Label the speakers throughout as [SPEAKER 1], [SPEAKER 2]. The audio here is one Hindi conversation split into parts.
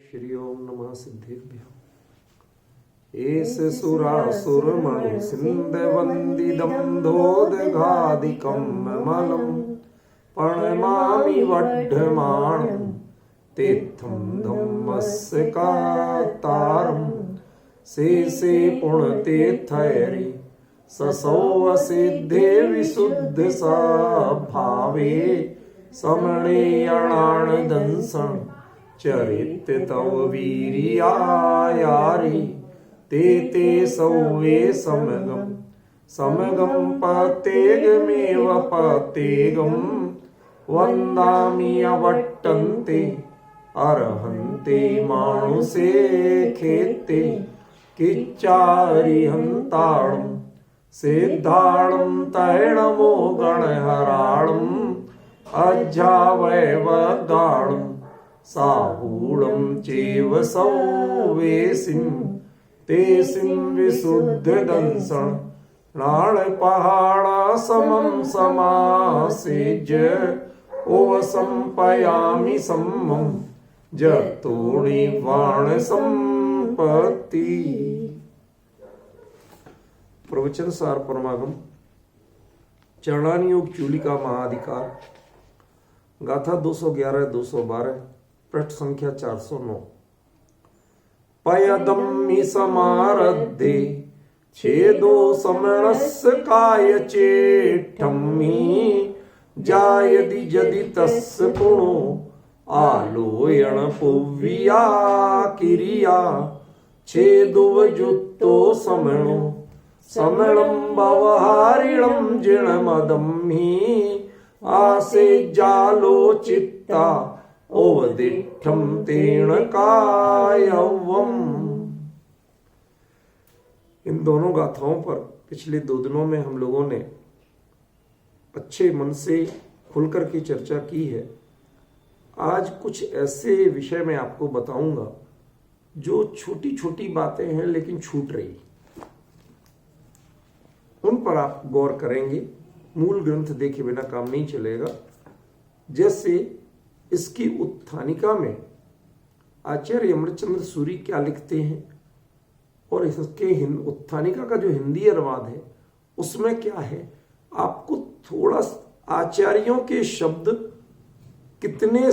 [SPEAKER 1] श्री ओम नमः सिद्धेभ्यो। एस सुरासुरमणि सिन्धवन्दिदं दोदघादिकं मलं प्रणमामि वड्ढमाणं तीर्थं धम्मस्य कातारं शेषे पुण्यतीर्थैरि ससौ सिद्धे विशुद्ध भावे समणेयणानदंसं चरित तव वीर्यायारि ते सौवे समगम पतेगमेव पतेगं वन्दामि अवट्टन्ते अर्हन्ते मानुषे खेते किच्चारिहन्ताणं सिद्धाणं तैणमो गणहराणं अज्जावैवगाणं साहूणं चैव सौवेसिं तेसिं विशुद्धदंसं नाळपहाणा समं समासेज्य ओवसंपयामि सम्मं जतोणिवाण संपत्ति। प्रवचन सार परमागम चरणानुयोग चूलिका महाधिकार गाथा 211-212 पृष्ठ संख्या 409। पयदम्मि समारद्धे छेदो समणस्य काय चेष्टम्मि जायदि जदि तस्य पुणो आलोयण पुव्या किरिया छेदुवजुत्तो समणो समणं व्यवहारिणं जिणमदम्हि आसे जालो चित्ता ओवदिष्ठं तेन कायवम्। इन दोनों गाथाओं पर पिछले 2 दिनों में हम लोगों ने अच्छे मन से खुलकर की चर्चा की है। आज कुछ ऐसे विषय मैं आपको बताऊंगा जो छोटी छोटी बातें हैं लेकिन छूट रही, उन पर आप गौर करेंगे। मूल ग्रंथ देखे बिना काम नहीं चलेगा। जैसे इसकी उत्थानिका में आचार्य अमृतचंद्र सूरी क्या लिखते हैं और इसके उत्थानिका का जो हिंदी अनुवाद है उसमें क्या है, आपको थोड़ा आचार्यों के शब्द कितने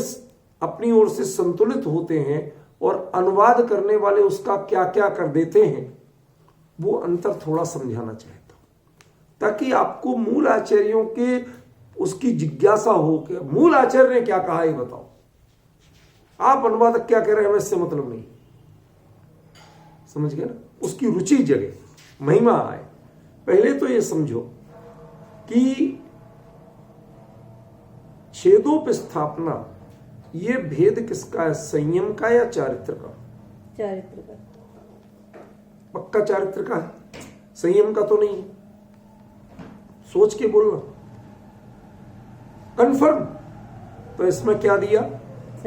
[SPEAKER 1] अपनी ओर से संतुलित होते हैं और अनुवाद करने वाले उसका क्या क्या कर देते हैं, वो अंतर थोड़ा समझाना चाहता हूं ताकि आपको मूल आचार्यों के उसकी जिज्ञासा हो कि मूल आचार्य ने क्या कहा ये बताओ। आप अनुवादक क्या कह रहे हैं हमें इससे मतलब नहीं, समझ गए ना। उसकी रुचि जगे, महिमा आए। पहले तो ये समझो कि छेदोपस्थापना ये भेद किसका है, संयम का या चारित्र का?
[SPEAKER 2] चारित्र का।
[SPEAKER 1] पक्का चारित्र का है, संयम का तो नहीं। सोच के बोलना, कंफर्म। तो इसमें क्या दिया,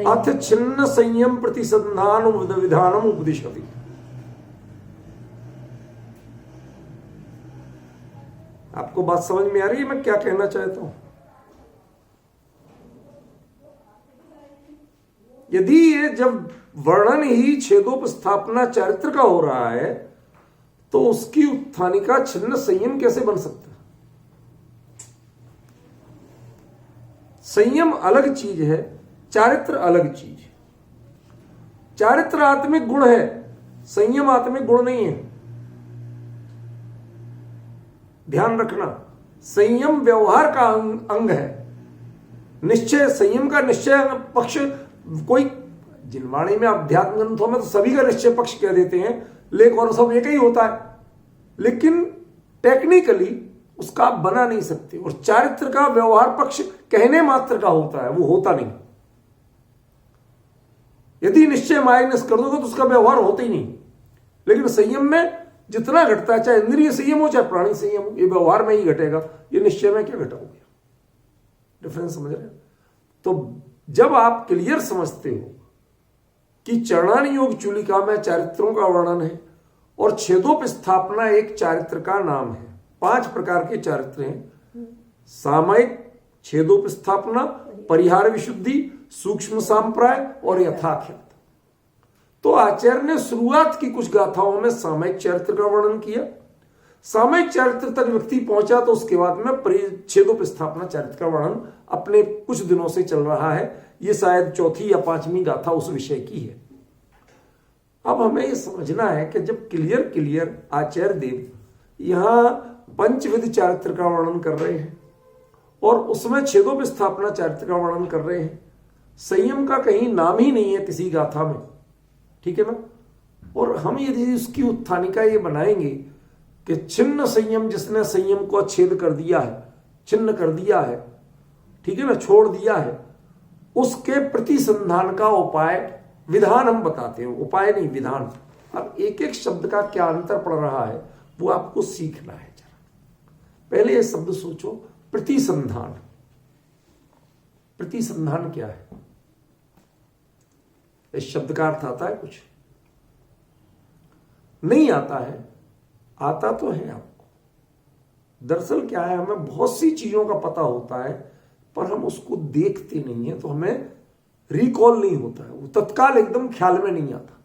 [SPEAKER 1] अथ छिन्न संयम प्रतिसंधान विधानम उपदिशति। आपको बात समझ में आ रही है मैं क्या कहना चाहता हूं? यदि ये जब वर्णन ही छेदोपस्थापना चारित्र का हो रहा है तो उसकी उत्थानिका छिन्न संयम कैसे बन सकता है? संयम अलग चीज है, चारित्र अलग चीज है। चारित्र आत्मिक गुण है, संयम आत्मिक गुण नहीं है। ध्यान रखना, संयम व्यवहार का अंग है। निश्चय, संयम का निश्चय पक्ष कोई जिनवाणी में अध्यात्म ग्रंथों में तो सभी का निश्चय पक्ष कह देते हैं, लेकिन और सब एक ही होता है, लेकिन टेक्निकली उसका आप बना नहीं सकते। और चारित्र का व्यवहार पक्ष कहने मात्र का होता है, वो होता नहीं। यदि निश्चय माइनस कर दोगे तो उसका व्यवहार होता ही नहीं। लेकिन संयम में जितना घटता है, चाहे इंद्रिय संयम हो चाहे प्राणी संयम हो, ये व्यवहार में ही घटेगा। ये निश्चय में क्या घटाओगे? डिफरेंस समझ रहे हैं? तो जब आप क्लियर समझते हो कि चरणानुयोग चूलिका में चारित्रों का वर्णन है और छेदोपस्थापना एक चारित्र का नाम है। 5 प्रकार के चारित्र हैं, सामयिक, छेदोपस्थापना, परिहार विशुद्धि, सूक्ष्म सांप्राय और यथाख्यात। तो आचार्य ने शुरुआत की कुछ गाथाओं में सामयिक चरित्र का वर्णन किया। सामयिक चरित्र तक व्यक्ति पहुंचा तो उसके बाद में परिच्छेदोपस्थापना चरित्र का वर्णन अपने कुछ दिनों से चल रहा है। ये शायद चौथी या पांचवी गाथा उस विषय की है। अब हमें यह समझना है कि जब क्लियर आचार्य देव यहां पंचविध चरित्र का वर्णन कर रहे हैं और उसमें छेदोपस्थापना चरित्र का वर्णन कर रहे हैं, संयम का कहीं नाम ही नहीं है किसी गाथा में, ठीक है ना। और हम यदि उसकी उत्थानिका ये बनाएंगे कि छिन्न संयम, जिसने संयम को छेद कर दिया है, छिन्न कर दिया है, ठीक है ना, छोड़ दिया है, उसके प्रतिसंधान का उपाय विधान हम बताते हैं, उपाय नहीं विधान। अब एक एक शब्द का क्या अंतर पड़ रहा है वो आपको सीखना है। जरा पहले ये शब्द सोचो, प्रतिसंधान। प्रतिसंधान क्या है? इस शब्द का अर्थ आता है? कुछ नहीं आता है। आता तो है आपको। दरअसल क्या है, हमें बहुत सी चीजों का पता होता है पर हम उसको देखते नहीं है, तो हमें रिकॉल नहीं होता है, वो तत्काल एकदम ख्याल में नहीं आता।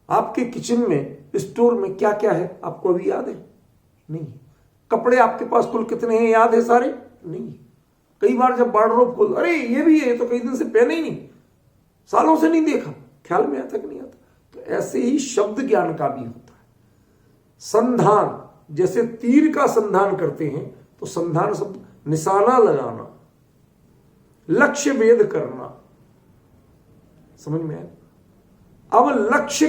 [SPEAKER 1] आपके किचन में, स्टोर में क्या क्या है आपको अभी याद है? नहीं। कपड़े आपके पास कुल कितने हैं याद है? सारे नहीं। कई बार जब वार्डरोब खोल, अरे ये भी है, तो कई दिन से पहने ही नहीं, सालों से नहीं देखा, ख्याल में आता कि नहीं आता। तो ऐसे ही शब्द ज्ञान का भी होता है। संधान, जैसे तीर का संधान करते हैं तो संधान शब्द निशाना लगाना, लक्ष्य वेद करना, समझ में आया। अब लक्ष्य,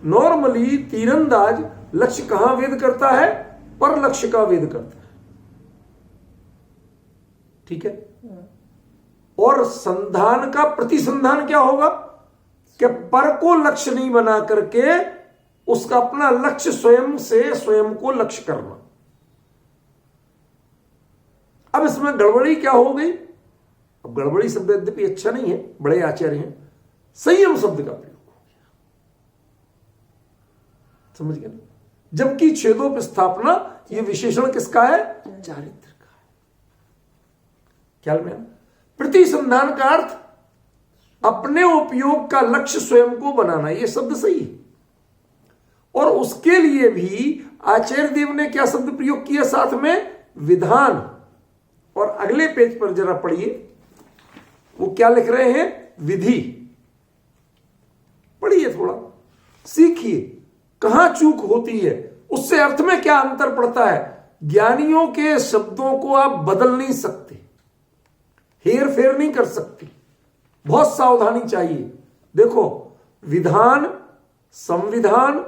[SPEAKER 1] नॉर्मली तीरंदाज लक्ष्य कहां वेद करता है? पर लक्ष्य का वेद करता है, ठीक है। और संधान का प्रतिसंधान क्या होगा कि पर को लक्ष्य नहीं बना करके उसका अपना लक्ष्य स्वयं से स्वयं को लक्ष्य करना। अब इसमें गड़बड़ी क्या हो गई? अब गड़बड़ी शब्द यद्यपि अच्छा नहीं है, बड़े आचार्य हैं, संयम शब्द का प्रयोग हो गया, समझ गए ना। जबकि छेदोपस्थापना ये विशेषण किसका है? चारित्र का है। ख्याल में? प्रतिसंधान का अर्थ अपने उपयोग का लक्ष्य स्वयं को बनाना, ये शब्द सही है। और उसके लिए भी आचार्य देव ने क्या शब्द प्रयोग किया साथ में? विधान। और अगले पेज पर जरा पढ़िए, वो क्या लिख रहे हैं? विधि। पढ़िए, थोड़ा सीखिए कहां चूक होती है, उससे अर्थ में क्या अंतर पड़ता है। ज्ञानियों के शब्दों को आप बदल नहीं सकते, हेर फेर नहीं कर सकते, बहुत सावधानी चाहिए। देखो, विधान, संविधान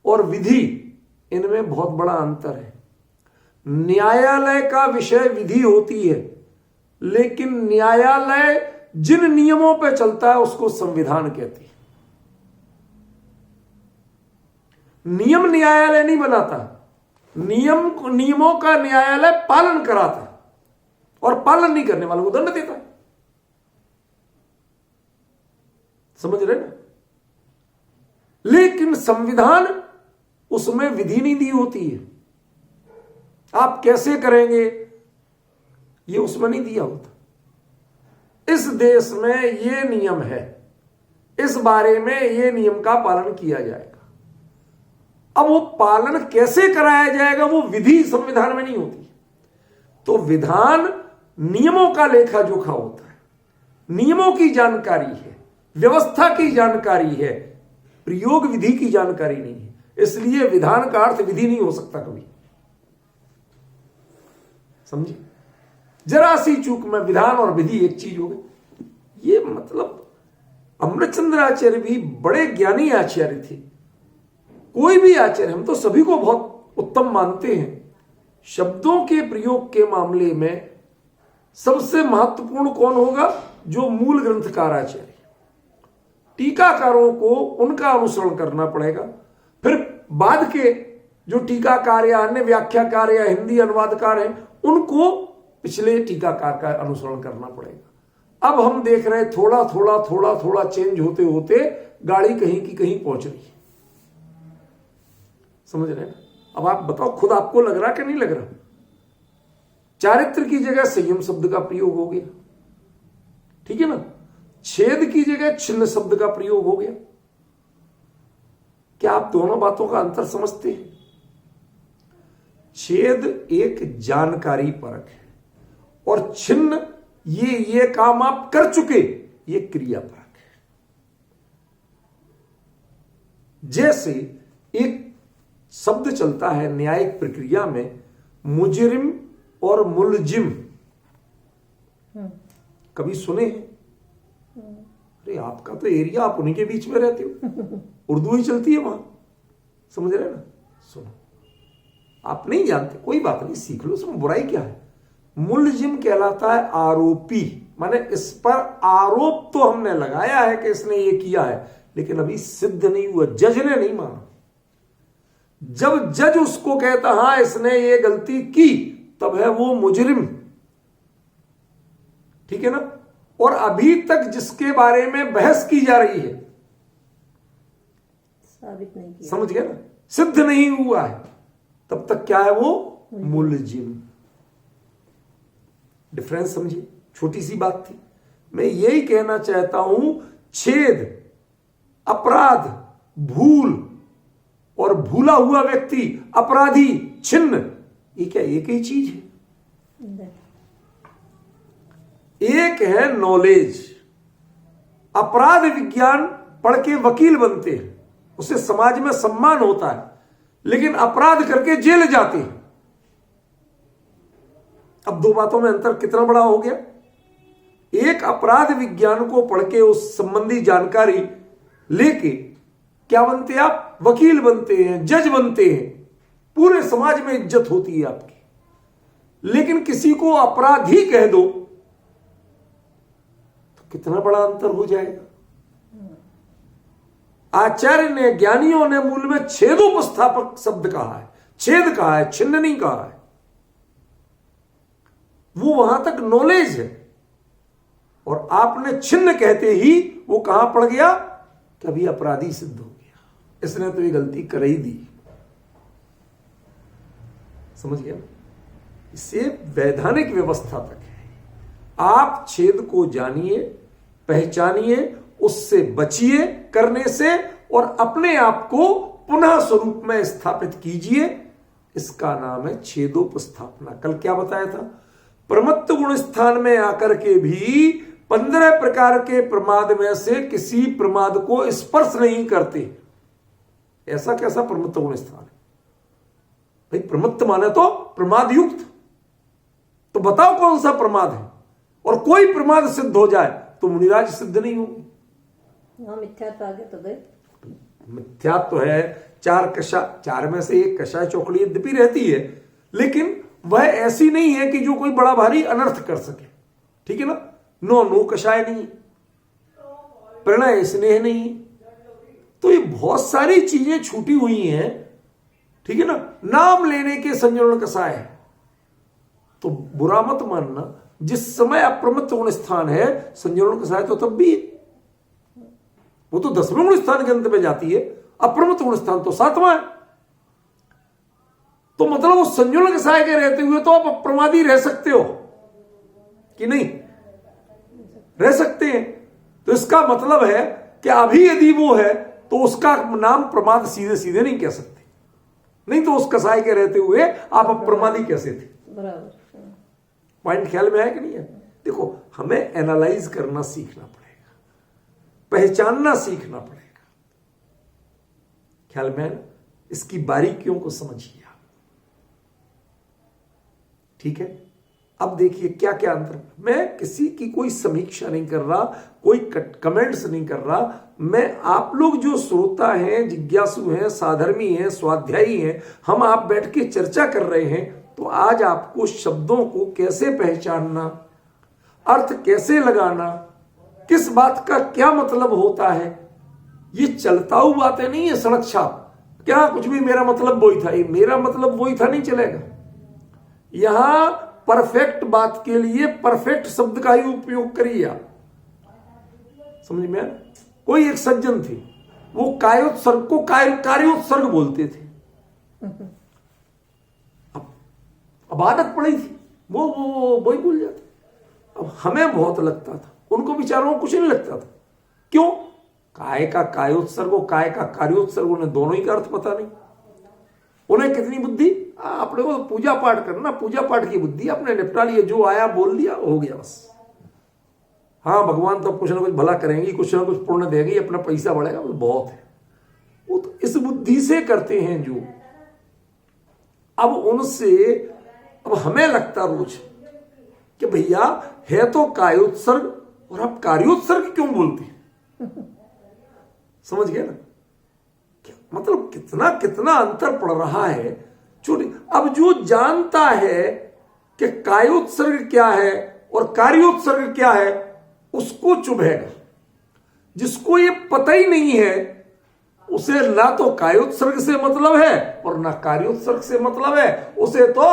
[SPEAKER 1] और विधि, इनमें बहुत बड़ा अंतर है। न्यायालय का विषय विधि होती है, लेकिन न्यायालय जिन नियमों पर चलता है उसको संविधान कहते हैं। नियम न्यायालय नहीं बनाता, नियमों का न्यायालय पालन कराता है और पालन नहीं करने वालों को दंड देता है। समझ रहे ना? लेकिन संविधान, उसमें विधि नहीं दी होती है, आप कैसे करेंगे ये उसमें नहीं दिया होता। इस देश में ये नियम है, इस बारे में ये नियम का पालन किया जाएगा। अब वो पालन कैसे कराया जाएगा वो विधि संविधान में नहीं होती। तो विधान नियमों का लेखा जोखा होता है, नियमों की जानकारी है, व्यवस्था की जानकारी है, प्रयोग विधि की जानकारी नहीं है। इसलिए विधान का अर्थ विधि नहीं हो सकता कभी, समझिए। जरा सी चूक में विधान और विधि एक चीज हो गई। ये मतलब अमृतचंद्र आचार्य भी बड़े ज्ञानी आचार्य थे। कोई भी आचार्य, हम तो सभी को बहुत उत्तम मानते हैं, शब्दों के प्रयोग के मामले में सबसे महत्वपूर्ण कौन होगा? जो मूल ग्रंथकार आचार्य। टीकाकारों को उनका अनुसरण करना पड़ेगा। फिर बाद के जो टीकाकार या अन्य व्याख्याकार या हिंदी अनुवादकार हैं, उनको पिछले टीकाकार का अनुसरण करना पड़ेगा। अब हम देख रहे हैं थोड़ा थोड़ा चेंज होते होते गाड़ी कहीं की कहीं पहुंच रही है, समझ रहे हैं ना? अब आप बताओ, खुद आपको लग रहा कि नहीं लग रहा? चारित्र की जगह संयम शब्द का प्रयोग हो गया, ठीक है ना। छेद की जगह छिन्न शब्द का प्रयोग हो गया। क्या आप दोनों बातों का अंतर समझते हैं? छेद एक जानकारी परक है और छिन्न ये काम आप कर चुके, ये क्रिया परक है। जैसे एक शब्द चलता है न्यायिक प्रक्रिया में, मुजरिम और मुलजिम, कभी सुने हैं? अरे आपका तो एरिया, आप उन्हीं के बीच में रहते हो, उर्दू ही चलती है वहां, समझ रहे ना? सुनो, आप नहीं जानते, कोई बात नहीं, सीख लो, उसमें बुराई क्या है। मुलजिम कहलाता है आरोपी, माने इस पर आरोप तो हमने लगाया है कि इसने ये किया है, लेकिन अभी सिद्ध नहीं हुआ, जज ने नहीं माना। जब जज उसको कहता हां इसने ये गलती की, तब है वो मुजरिम, ठीक है ना? और अभी तक जिसके बारे में बहस की जा रही है,
[SPEAKER 2] साबित नहीं किया,
[SPEAKER 1] समझ गया ना, सिद्ध नहीं हुआ है, तब तक क्या है वो? मुलजिम। डिफरेंस समझिए, छोटी सी बात थी। मैं यही कहना चाहता हूं, छेद, अपराध, भूल और भूला हुआ व्यक्ति, अपराधी, छिन्न, ये क्या एक ही चीज है? एक है नॉलेज। अपराध विज्ञान पढ़ के वकील बनते हैं, उससे समाज में सम्मान होता है, लेकिन अपराध करके जेल जाते हैं। अब दो बातों में अंतर कितना बड़ा हो गया। एक अपराध विज्ञान को पढ़ के उस संबंधी जानकारी लेके क्या बनते हैं आप? वकील बनते हैं, जज बनते हैं, पूरे समाज में इज्जत होती है आपकी। लेकिन किसी को अपराधी कह दो तो कितना बड़ा अंतर हो जाएगा। आचार्य ने, ज्ञानियों ने मूल में छेदोपस्थापक शब्द कहा है, छेद कहा है, छिन्न नहीं कहा है। वो वहां तक नॉलेज है, और आपने छिन्न कहते ही वो कहां पड़ गया? कभी अपराधी सिद्ध हो गया, इसने तो ये गलती कर ही दी। समझ गया? इससे वैधानिक व्यवस्था तक है। आप छेद को जानिए, पहचानिए, उससे बचिए करने से, और अपने आप को पुनः स्वरूप में स्थापित कीजिए। इसका नाम है छेदोपस्थापना। कल क्या बताया था? प्रमत्त गुण स्थान में आकर के भी 15 प्रकार के प्रमाद में से किसी प्रमाद को स्पर्श नहीं करते। ऐसा कैसा प्रमत्त गुण स्थान है भाई? प्रमत्त माने तो प्रमाद युक्त, तो बताओ कौन सा प्रमाद है। और कोई प्रमाद सिद्ध हो जाए तो मुनिराज सिद्ध नहीं होंगे।
[SPEAKER 2] मिथ्यात्व आगे तो गए।
[SPEAKER 1] मिथ्यात्व है, चार में से एक कषाय चौकड़ी यद्यपि रहती है, लेकिन वह ऐसी नहीं है कि जो कोई बड़ा भारी अनर्थ कर सके, ठीक है ना? नो कषाय नहीं, प्रणय स्नेह नहीं, तो ये बहुत सारी चीजें छूटी हुई हैं, ठीक है ना? नाम लेने के संजरण कषाय है, तो बुरा मत मानना। जिस समय अप्रमत्त गुण स्थान है, संजरण कषाय तो तब भी, वो तो 10वें गुण स्थान के अंत में जाती है, अप्रमत्त गुण स्थान तो 7वां है। तो मतलब उस संजुलन कषाय के रहते हुए तो आप अप्रमादी रह सकते हो कि नहीं? रह सकते हैं। तो इसका मतलब है कि अभी यदि वो है तो उसका नाम प्रमाद सीधे सीधे नहीं कह सकते, नहीं तो उस कषाय के रहते हुए आप अप्रमादी कैसे थे?
[SPEAKER 2] बराबर।
[SPEAKER 1] पॉइंट ख्याल में है कि नहीं है? देखो, हमें एनालाइज करना सीखना पड़ेगा, पहचानना सीखना पड़ेगा। ख्याल में है ना? इसकी बारीकियों को समझिए आप, ठीक है? अब देखिए क्या क्या अंतर। मैं किसी की कोई समीक्षा नहीं कर रहा, कोई कमेंट्स नहीं कर रहा। मैं आप लोग जो श्रोता हैं, जिज्ञासु हैं, साधर्मी हैं, स्वाध्यायी हैं, हम आप बैठ के चर्चा कर रहे हैं। तो आज आपको शब्दों को कैसे पहचानना, अर्थ कैसे लगाना, किस बात का क्या मतलब होता है, ये चलता हुआ बातें नहीं है सड़क छाप। क्या कुछ भी मेरा मतलब वही था, ये मेरा मतलब वही था, नहीं चलेगा। यहां परफेक्ट बात के लिए परफेक्ट शब्द का ही उपयोग करिए आप। समझ में? कोई एक सज्जन थे, वो कायोत्सर्ग को कार्योत्सर्ग बोलते थे। अब आदत पड़ी थी, वो वही भूल जाते। अब हमें बहुत लगता था, उनको बेचारों को कुछ नहीं लगता था। क्यों? काय का कायोत्सर्गो, काय का कार्योत्सर्ग, उन्हें दोनों ही का अर्थ पता नहीं। उन्हें कितनी बुद्धि, अपने को पूजा पाठ करना, पूजा पाठ की बुद्धि अपने निपटा लिया, जो आया बोल दिया, हो गया बस। हाँ भगवान तो कुछ ना कुछ भला करेंगी, कुछ ना कुछ पुण्य देगी, अपना पैसा बढ़ेगा, वो बहुत है। वो तो इस बुद्धि से करते हैं जो। अब उनसे, अब हमें लगता रोज कि भैया है तो कायोत्सर्ग और आप कार्योत्सर्ग क्यों बोलते हैं? समझ गए ना? मतलब कितना कितना अंतर पड़ रहा है छोटी। अब जो जानता है कि कायोत्सर्ग क्या है और कार्योत्सर्ग क्या है, उसको चुभेगा। जिसको ये पता ही नहीं है, उसे ना तो कायोत्सर्ग से मतलब है और ना कार्योत्सर्ग से मतलब है। उसे तो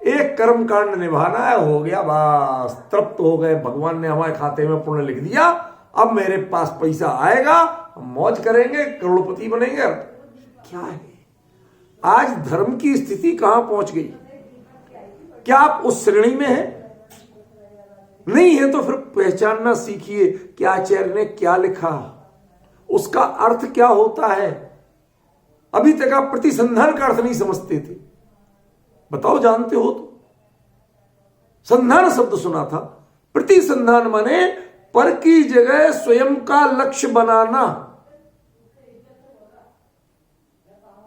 [SPEAKER 1] एक कर्म कांड निभाना है, हो गया बस, तृप्त हो गए, भगवान ने हमारे खाते में पुण्य लिख दिया, अब मेरे पास पैसा आएगा, हम मौज करेंगे, करोड़पति बनेंगे। क्या है आज धर्म की स्थिति कहां पहुंच गई? क्या आप उस श्रेणी में हैं? नहीं है तो फिर पहचानना सीखिए कि आचार्य ने क्या लिखा, उसका अर्थ क्या होता है। अभी तक आप प्रतिसंधान का अर्थ नहीं समझते थे, बताओ जानते हो तो? संधान शब्द सुना था, प्रतिसंधान माने पर की जगह स्वयं का लक्ष्य बनाना,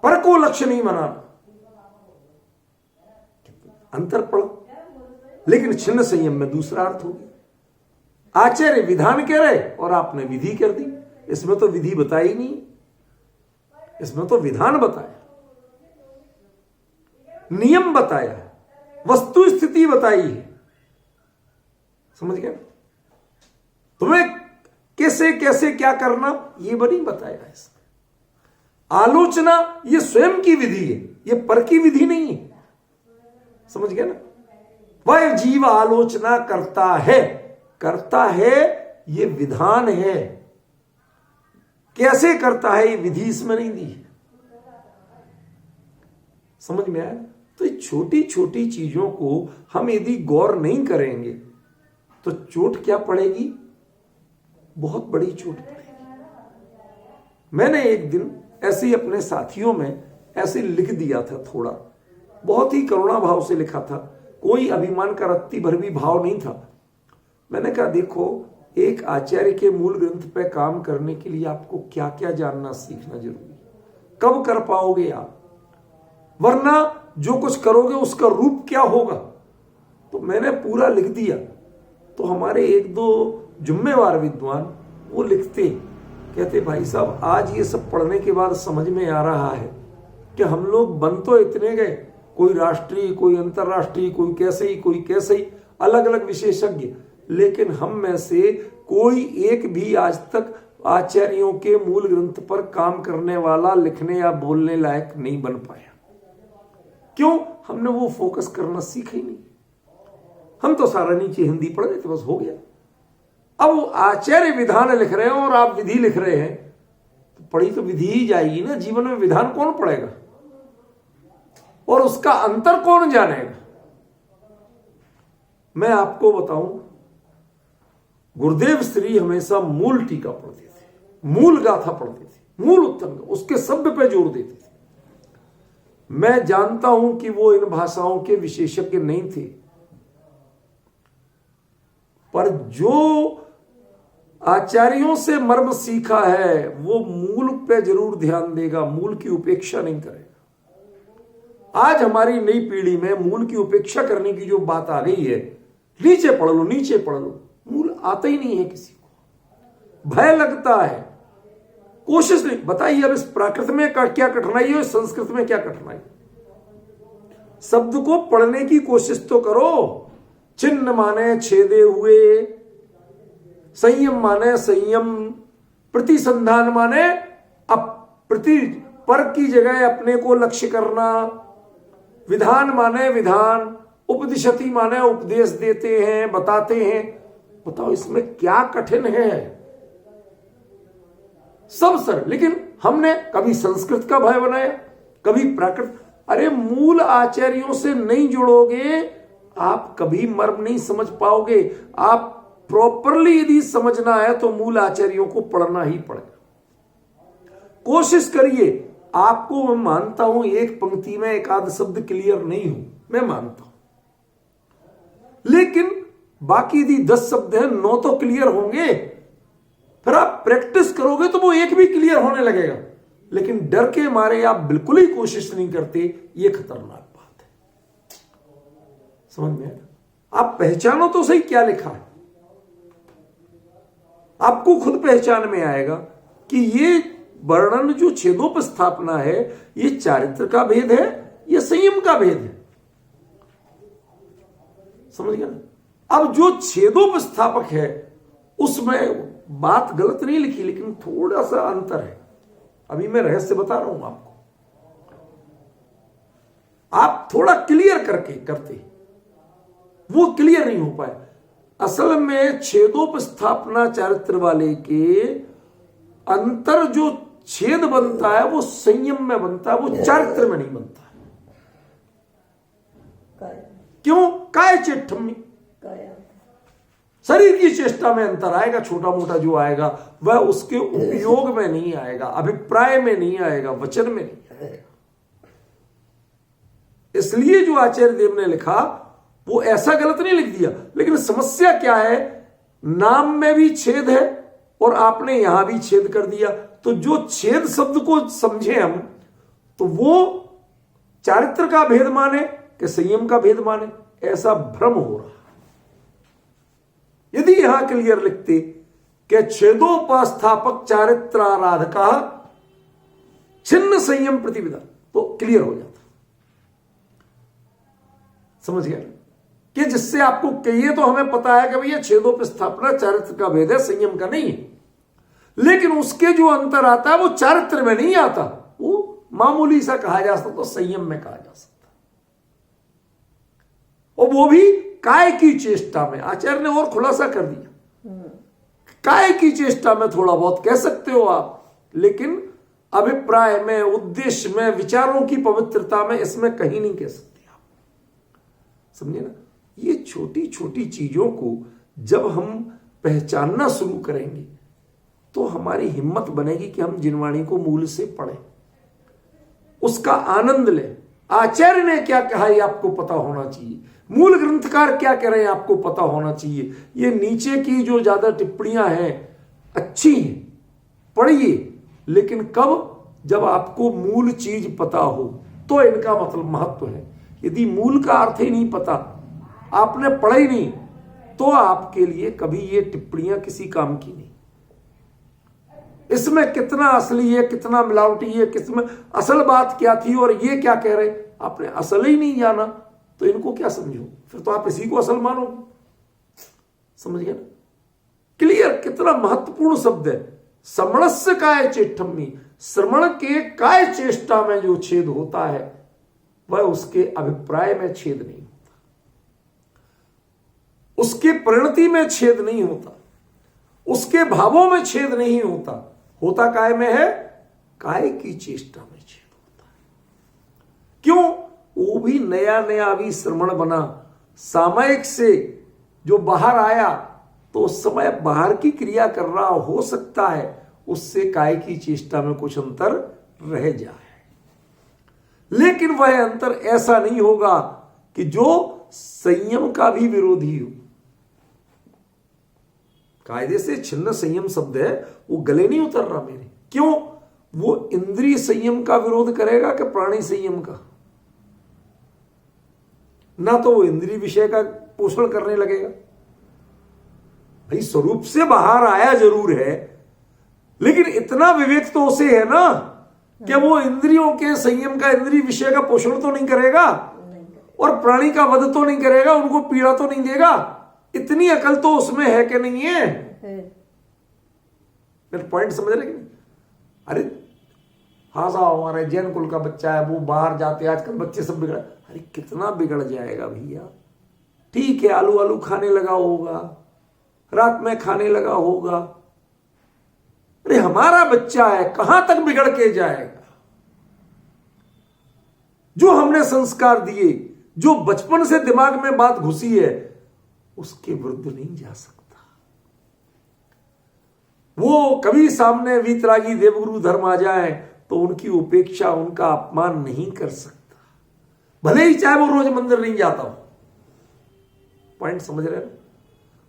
[SPEAKER 1] पर को लक्ष्य नहीं बनाना। अंतर पड़ा। लेकिन छिन्न संयम में दूसरा अर्थ हो गया। आचार्य विधान कह रहे और आपने विधि कर दी। इसमें तो विधि बताई नहीं, इसमें तो विधान बताया, नियम बताया, वस्तु स्थिति बताई है। समझ गए? तुम्हें कैसे कैसे क्या करना ये बनी बताया है। आलोचना ये स्वयं की विधि है, ये पर की विधि नहीं है। समझ गए ना? वह जीव आलोचना करता है ये विधान है। कैसे करता है ये विधि इसमें नहीं दी है। समझ में आया? तो छोटी छोटी चीजों को हम यदि गौर नहीं करेंगे तो चोट क्या पड़ेगी? बहुत बड़ी चोट पड़ेगी। मैंने एक दिन ऐसे ही अपने साथियों में ऐसे लिख दिया था, थोड़ा बहुत ही करुणा भाव से लिखा था, कोई अभिमान का रत्ती भर भी भाव नहीं था। मैंने कहा देखो, एक आचार्य के मूल ग्रंथ पे काम करने के लिए आपको क्या क्या जानना सीखना जरूरी, कब कर पाओगे आप, वरना जो कुछ करोगे उसका रूप क्या होगा। तो मैंने पूरा लिख दिया। तो हमारे एक दो जिम्मेवार विद्वान वो लिखते, कहते भाई साहब आज ये सब पढ़ने के बाद समझ में आ रहा है कि हम लोग बन तो इतने गए, कोई राष्ट्रीय, कोई अंतर्राष्ट्रीय, कोई कैसे ही अलग अलग विशेषज्ञ, लेकिन हम में से कोई एक भी आज तक आचार्यों के मूल ग्रंथ पर काम करने वाला, लिखने या बोलने लायक नहीं बन पाया। क्यों? हमने वो फोकस करना सीखा ही नहीं। हम तो सारा नीचे हिंदी पढ़ रहे थे, बस हो गया। अब आचार्य विधान लिख रहे हैं और आप विधि लिख रहे हैं, तो पढ़ी तो विधि ही जाएगी ना। जीवन में विधान कौन पढ़ेगा और उसका अंतर कौन जानेगा? मैं आपको बताऊं, गुरुदेव श्री हमेशा मूल टीका पढ़ते थे, मूल गाथा पढ़ते थे, मूल उत्तम, उसके शब्द पे जोर देते थे। मैं जानता हूं कि वो इन भाषाओं के विशेषज्ञ नहीं थे, पर जो आचार्यों से मर्म सीखा है वो मूल पे जरूर ध्यान देगा, मूल की उपेक्षा नहीं करेगा। आज हमारी नई पीढ़ी में मूल की उपेक्षा करने की जो बात आ गई है, नीचे पढ़ लो, नीचे पढ़ लो, मूल आता ही नहीं है किसी को, भय लगता है, कोशिश नहीं। बताइए अब इस प्राकृत में क्या कठिनाई है, संस्कृत में क्या कठिनाई? शब्द को पढ़ने की कोशिश तो करो। चिन्ह माने छेदे हुए, संयम माने संयम, प्रतिसंधान माने पर की जगह अपने को लक्ष्य करना, विधान माने विधान, उपदिशति माने उपदेश देते हैं, बताते हैं। बताओ इसमें क्या कठिन है? सब सर। लेकिन हमने कभी संस्कृत का भय बनाया, कभी प्राकृत। अरे मूल आचार्यों से नहीं जुड़ोगे आप कभी मर्म नहीं समझ पाओगे। आप प्रॉपरली यदि समझना है तो मूल आचार्यों को पढ़ना ही पड़ेगा। कोशिश करिए। आपको मैं मानता हूं एक पंक्ति में एक आध शब्द क्लियर नहीं हूं, मैं मानता हूं, लेकिन बाकी दी 10 शब्द हैं, 9 तो क्लियर होंगे। फिर आप प्रैक्टिस करोगे तो वो एक भी क्लियर होने लगेगा। लेकिन डर के मारे आप बिल्कुल ही कोशिश नहीं करते, ये खतरनाक बात है। समझ में आया? आप पहचानो तो सही क्या लिखा है, आपको खुद पहचान में आएगा कि ये वर्णन जो छेदोपस्थापना है, ये चारित्र का भेद है या संयम का भेद है। समझ गया ना? अब जो छेदोपस्थापक है उसमें बात गलत नहीं लिखी, लेकिन थोड़ा सा अंतर है। अभी मैं रहस्य बता रहा हूं आपको, आप थोड़ा क्लियर करते वो क्लियर नहीं हो पाए। असल में छेदोपस्थापना चारित्र वाले के अंतर जो छेद बनता है वो संयम में बनता है, वो चारित्र में नहीं बनता है। क्यों? काय चेष्टम्य, शरीर की चेष्टा में अंतर आएगा, छोटा मोटा जो आएगा वह उसके उपयोग में नहीं आएगा, अभिप्राय में नहीं आएगा, वचन में नहीं आएगा। इसलिए जो आचार्य देव ने लिखा वो ऐसा गलत नहीं लिख दिया। लेकिन समस्या क्या है, नाम में भी छेद है और आपने यहां भी छेद कर दिया। तो जो छेद शब्द को समझे हम, तो वो चारित्र का भेद माने कि संयम का भेद माने, ऐसा भ्रम हो रहा। यदि यहां क्लियर लिखते कि छेदोपस्थापक चारित्राराधका छिन्न संयम प्रतिविदा, तो क्लियर हो जाता। समझ गया कि जिससे आपको कहिए तो हमें पता है कि भैया छेदोपस्थापना चारित्र का भेद है, संयम का नहीं है। लेकिन उसके जो अंतर आता है वो चारित्र में नहीं आता, वो मामूली सा कहा जा सकता, तो संयम में कहा जा सकता, और वो भी काय की चेष्टा में। आचार्य ने और खुलासा कर दिया, काय की चेष्टा में थोड़ा बहुत कह सकते हो आप, लेकिन अभिप्राय में, उद्देश्य में, विचारों की पवित्रता में, इसमें कहीं नहीं कह सकते आप। समझे ना? ये छोटी छोटी चीजों को जब हम पहचानना शुरू करेंगे तो हमारी हिम्मत बनेगी कि हम जिनवाणी को मूल से पढ़ें, उसका आनंद लें। आचार्य ने क्या कहा ये आपको पता होना चाहिए, मूल ग्रंथकार क्या कह रहे हैं आपको पता होना चाहिए। ये नीचे की जो ज्यादा टिप्पणियां हैं अच्छी हैं, पढ़िए, लेकिन कब? जब आपको मूल चीज पता हो तो इनका मतलब महत्व है। यदि मूल का अर्थ ही नहीं पता, आपने पढ़ा ही नहीं, तो आपके लिए कभी ये टिप्पणियां किसी काम की नहीं। इसमें कितना असली है, कितना मिलावटी है, किसमें असल बात क्या थी और ये क्या कह रहे, आपने असल ही नहीं जाना तो इनको क्या समझो, फिर तो आप इसी को असल मानोगे। समझ गया ना? क्लियर? कितना महत्वपूर्ण शब्द है। श्रमणस्य काय चेष्टम्य, श्रवण के काय चेष्टा में जो छेद होता है वह उसके अभिप्राय में छेद नहीं होता, उसके परिणति में छेद नहीं होता, उसके भावों में छेद नहीं होता। होता काय में है? काय की चेष्टा में छेद होता है। क्यों? वो भी नया नया अभी श्रवण बना, सामयिक से जो बाहर आया तो उस समय बाहर की क्रिया कर रहा हो सकता है, उससे काय की चेष्टा में कुछ अंतर रह जाए, लेकिन वह अंतर ऐसा नहीं होगा कि जो संयम का भी विरोधी हो। कायदे से छिन्न संयम शब्द है, वो गले नहीं उतर रहा मेरे। क्यों? वो इंद्रिय संयम का विरोध करेगा कि प्राणी संयम का? ना तो वो इंद्रिय विषय का पोषण करने लगेगा। भाई स्वरूप से बाहर आया जरूर है, लेकिन इतना विवेक तो उसे है ना कि वो इंद्रियों के संयम का, इंद्रिय विषय का पोषण तो नहीं करेगा और प्राणी का वध तो नहीं करेगा, उनको पीड़ा तो नहीं देगा। इतनी अकल तो उसमें है कि नहीं है? मेरा पॉइंट समझ रहे कि नहीं? अरे हाँ साहब, हमारे जैन कुल का बच्चा है, वो बाहर जाते, आजकल बच्चे सब बिगड़, अरे कितना बिगड़ जाएगा भैया। ठीक है, आलू आलू खाने लगा होगा, रात में खाने लगा होगा, अरे हमारा बच्चा है, कहां तक बिगड़ के जाएगा? जो हमने संस्कार दिए, जो बचपन से दिमाग में बात घुसी है, उसके विरुद्ध नहीं जा सकता। वो कभी सामने वीतरागी देवगुरु धर्म आ जाए तो उनकी उपेक्षा, उनका अपमान नहीं कर सकता, भले ही चाहे वो रोज मंदिर नहीं जाता हो। पॉइंट समझ रहे हो?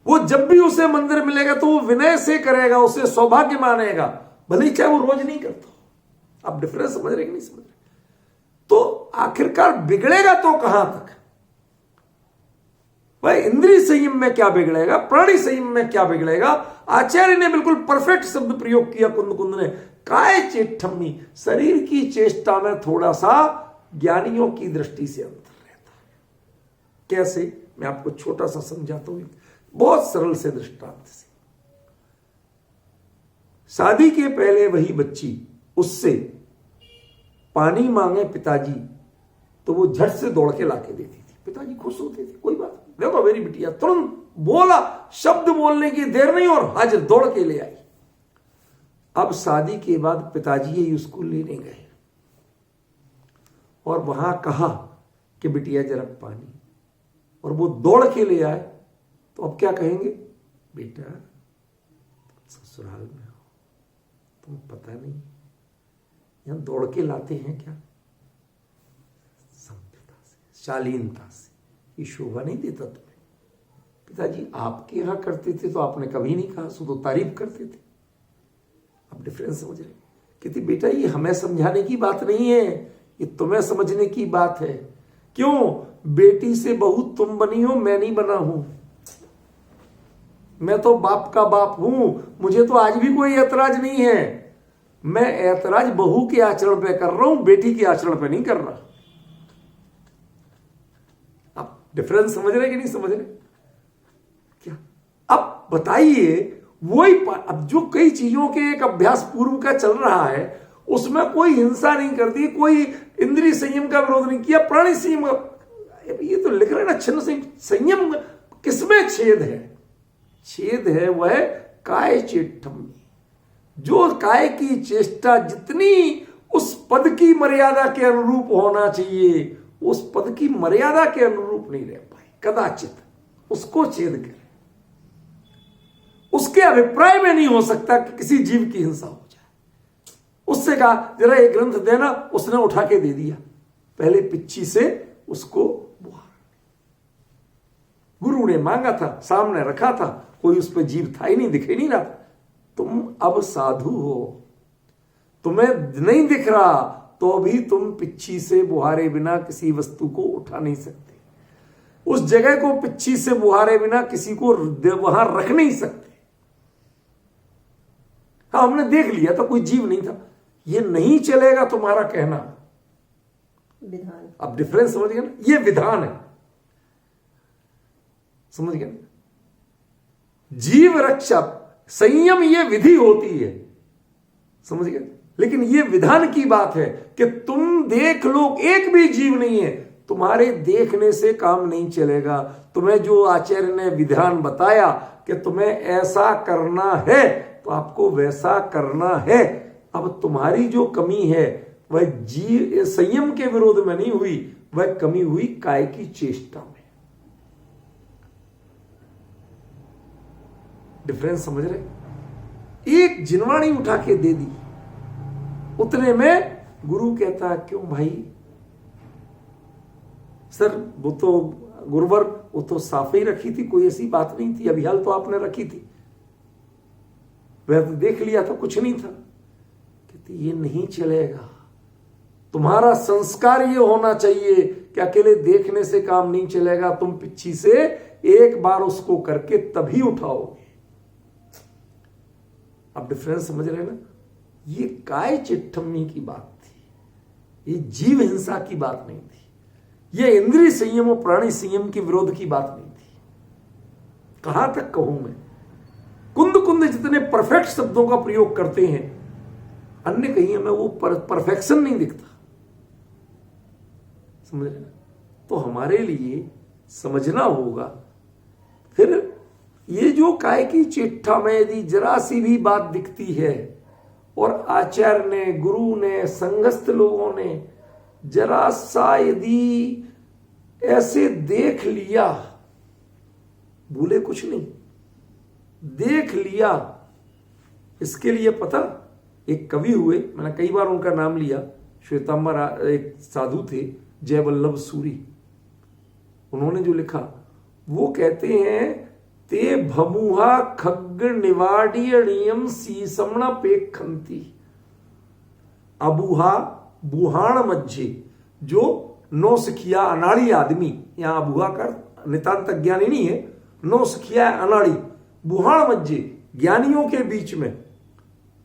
[SPEAKER 1] वो जब भी उसे मंदिर मिलेगा तो वो विनय से करेगा, उसे सौभाग्य मानेगा, भले ही चाहे वो रोज नहीं करता हो। आप डिफरेंस समझ रहे कि नहीं समझ रहे? तो आखिरकार बिगड़ेगा तो कहां तक? भाई इंद्रिय संयम में क्या बिगड़ेगा, प्राणी संयम में क्या बिगड़ेगा? आचार्य ने बिल्कुल परफेक्ट शब्द प्रयोग किया कुंद कुंद ने, काय चेष्टम्मी, शरीर की चेष्टा में थोड़ा सा ज्ञानियों की दृष्टि से अंतर रहता है। कैसे? मैं आपको छोटा सा समझाता हूं, बहुत सरल से दृष्टांत से। शादी के पहले वही बच्ची उससे पानी मांगे पिताजी तो वो झट से दौड़ के लाके देती थी, पिताजी खुश होते थे, कोई बात नहीं, देखो मेरी बिटिया तुरंत बोला, शब्द बोलने की देर नहीं और हाजिर दौड़ के ले आई। अब शादी के बाद पिताजी ही उसको लेने गए और वहां कहा कि बिटिया जरा पानी, और वो दौड़ के ले आए, तो अब क्या कहेंगे? बेटा ससुराल में हो, तुम पता नहीं यहां दौड़ के लाते हैं क्या? संप्रता से, शालीनता से, ये शोभा नहीं देता तुम्हें। पिताजी आपके यहां करते थे तो आपने कभी नहीं कहा, सो तो तारीफ करते थे। आप डिफरेंस समझ रहे? कहती बेटा ये हमें समझाने की बात नहीं है, ये तुम्हें समझने की बात है। क्यों? बेटी से बहू तुम बनी हो, मैं नहीं बना हूं। मैं तो बाप का बाप हूं, मुझे तो आज भी कोई ऐतराज नहीं है। मैं ऐतराज बहू के आचरण पे कर रहा हूं, बेटी के आचरण पे नहीं कर रहा। आप डिफरेंस समझ रहे कि नहीं समझ रहे? क्या अब बताइए, वही अब जो कई चीजों के एक अभ्यास पूर्व का चल रहा है, उसमें कोई हिंसा नहीं कर दी, कोई इंद्रिय संयम का विरोध नहीं किया, प्राणी संयम। ये तो लिख रहे ना, छिन्न संयम किसमें छेद है? छेद है वह काय चेष्टम, जो काय की चेष्टा जितनी उस पद की मर्यादा के अनुरूप होना चाहिए, उस पद की मर्यादा के अनुरूप नहीं रह पाए, कदाचित उसको छेद करे। उसके अभिप्राय में नहीं हो सकता कि किसी जीव की हिंसा हो जाए। उससे कहा जरा एक ग्रंथ देना, उसने उठा के दे दिया, पहले पिच्ची से उसको बुहार। गुरु ने मांगा था, सामने रखा था, कोई उस पर जीव था ही नहीं, दिखे नहीं रहा। तुम अब साधु हो, तुम्हें नहीं दिख रहा तो भी तुम पिच्ची से बुहारे बिना किसी वस्तु को उठा नहीं सकते, उस जगह को पिच्ची से बुहारे बिना किसी को वहां रख नहीं सकते। हाँ हमने देख लिया था, कोई जीव नहीं था, ये नहीं चलेगा तुम्हारा कहना।
[SPEAKER 2] विधान।
[SPEAKER 1] अब डिफरेंस समझ गए ना? ये विधान है, समझ गए? जीव रक्षा संयम ये विधि होती है, समझ गए? लेकिन ये विधान की बात है कि तुम देख लो, एक भी जीव नहीं है, तुम्हारे देखने से काम नहीं चलेगा। तुम्हें जो आचार्य ने विधान बताया कि तुम्हें ऐसा करना है तो आपको वैसा करना है। अब तुम्हारी जो कमी है वह जीव संयम के विरोध में नहीं हुई, वह कमी हुई काय की चेष्टा में। डिफरेंस समझ रहे? एक जिनवाणी उठा के दे दी, उतने में गुरु कहता क्यों भाई? सर वो तो गुरुवर वो तो साफ ही रखी थी, कोई ऐसी बात नहीं थी, अभियाल तो आपने रखी थी, वह तो देख लिया था, कुछ नहीं था। कहती ये नहीं चलेगा, तुम्हारा संस्कार ये होना चाहिए कि अकेले देखने से काम नहीं चलेगा, तुम पिच्छी से एक बार उसको करके तभी उठाओगे। अब डिफरेंस समझ रहे हैं ना? ये काय चिट्ठम्मी की बात थी, ये जीव हिंसा की बात नहीं थी, ये इंद्रिय संयम और प्राणी संयम के विरोध की बात नहीं थी। कहां तक कहूं मैं? कुंद कुंद जितने परफेक्ट शब्दों का प्रयोग करते हैं, अन्य कहीं हमें वो परफेक्शन नहीं दिखता, समझ रहे? तो हमारे लिए समझना होगा। फिर ये जो काय की चिट्ठा में यदि जरा सी भी बात दिखती है और आचार्य ने, गुरु ने, संगस्थ लोगों ने जरा सा यदि ऐसे देख लिया, भूले कुछ नहीं, देख लिया, इसके लिए पता, एक कवि हुए, मैंने कई बार उनका नाम लिया, श्वेतांबर एक साधु थे, जयवल्लभ सूरी। उन्होंने जो लिखा वो कहते हैं, ते भमुहा खग्ग निवाडियणियम सीसमण पेखंती। अबुहा बुहाण मज्जे, जो नौसिखिया अनाड़ी आदमी, यहां अबुहा का नितांत ज्ञानी नहीं है, नौसिखिया अनाड़ी, बुहाण मज्जे ज्ञानियों के बीच में,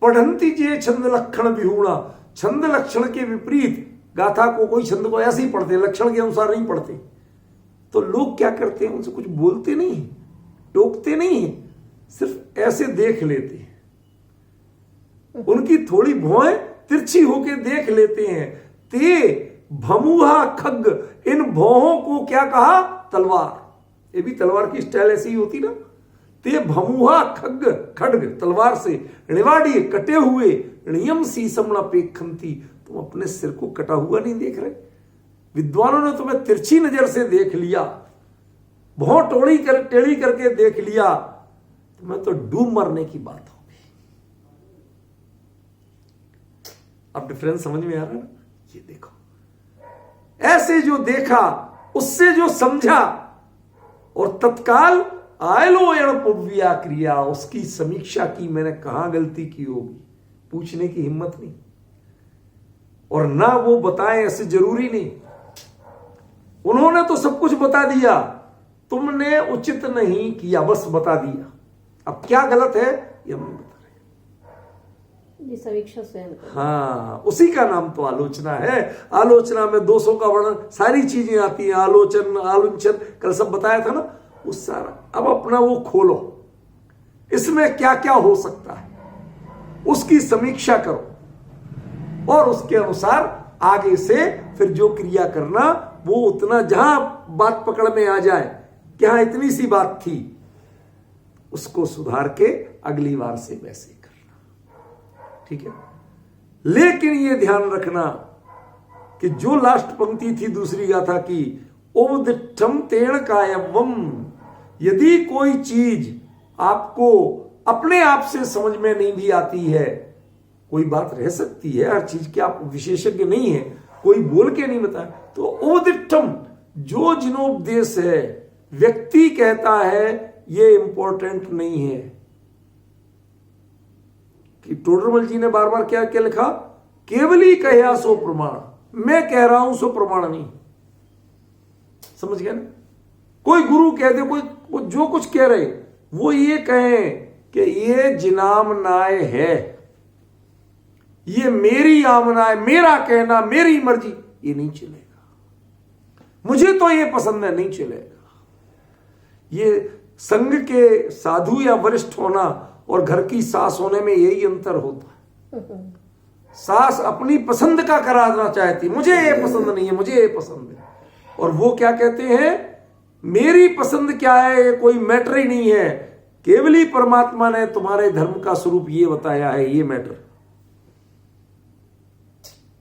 [SPEAKER 1] पढ़ंती जे छंद लक्षण विहूणा, छंद लक्षण के विपरीत गाथा को, कोई छंद को ऐसे ही पढ़ते, लक्षण के अनुसार नहीं पढ़ते। तो लोग क्या करते हैं, उनसे कुछ बोलते नहीं है, टोकते नहीं है, सिर्फ ऐसे देख लेते हैं, उनकी थोड़ी भौएं तिरछी होके देख लेते हैं। ते भमुहा खग्ग, इन भौहों को क्या कहा, तलवार। ये भी तलवार की स्टाइल ऐसी ही होती ना। ते भमुहा खग्ग, खड्ग तलवार से, णिवाड़ी कटे हुए, णियम सीसमण पेखंती, तुम अपने सिर को कटा हुआ नहीं देख रहे, विद्वानों ने तुम्हें तिरछी नजर से देख लिया, भौं टेढ़ी करके देख लिया, तुम्हें तो डूब मरने की बात होगी। अब डिफरेंस समझ में आ रहा है ना? ये देखो, ऐसे जो देखा, उससे जो समझा, और तत्काल आयलोयण पुव्या क्रिया, उसकी समीक्षा की, मैंने कहां गलती की होगी, पूछने की हिम्मत नहीं, और ना वो बताएं ऐसे जरूरी नहीं, उन्होंने तो सब कुछ बता दिया, तुमने उचित नहीं किया, बस बता दिया। अब क्या गलत है ये हम नहीं बता रहे,
[SPEAKER 2] ये समीक्षा स्वयं करें।
[SPEAKER 1] हाँ, उसी का नाम तो आलोचना है। आलोचना में दोषों का वर्णन, सारी चीजें आती हैं, आलोचन, आलोचन, कल सब बताया था ना, उस सारा। अब अपना वो खोलो, इसमें क्या क्या हो सकता है उसकी समीक्षा करो, और उसके अनुसार आगे से फिर जो क्रिया करना, वो उतना, जहां बात पकड़ में आ जाए कि हाँ इतनी सी बात थी, उसको सुधार के अगली बार से वैसे करना, ठीक है। लेकिन ये ध्यान रखना कि जो लास्ट पंक्ति थी दूसरी गाथा की, उपदिष्टम तेण कायवम, यदि कोई चीज आपको अपने आप से समझ में नहीं भी आती है, कोई बात रह सकती है, हर चीज के आप विशेषज्ञ नहीं है, कोई बोल के नहीं बताए, तो उपदिष्टम, जो जिनोपदेश है, व्यक्ति कहता है ये इंपॉर्टेंट नहीं है। कि टोडरमल जी ने बार बार क्या क्या लिखा, केवली कह्या सो प्रमाण, मैं कह रहा हूं सो प्रमाण नहीं। समझ गए ना? कोई गुरु कह दे, कोई वो जो कुछ कह रहे वो ये कहें कि ये जिनामनाय है, ये मेरी आमनाय, मेरा कहना, मेरी मर्जी, ये नहीं चलेगा, मुझे तो ये पसंद है, नहीं चलेगा। ये संघ के साधु या वरिष्ठ होना और घर की सास होने में यही अंतर होता है। सास अपनी पसंद का कराना चाहती, मुझे ये पसंद नहीं है, मुझे ये पसंद है, और वो क्या कहते हैं, मेरी पसंद क्या है ये कोई मैटर ही नहीं है, केवली परमात्मा ने तुम्हारे धर्म का स्वरूप ये बताया है, ये मैटर।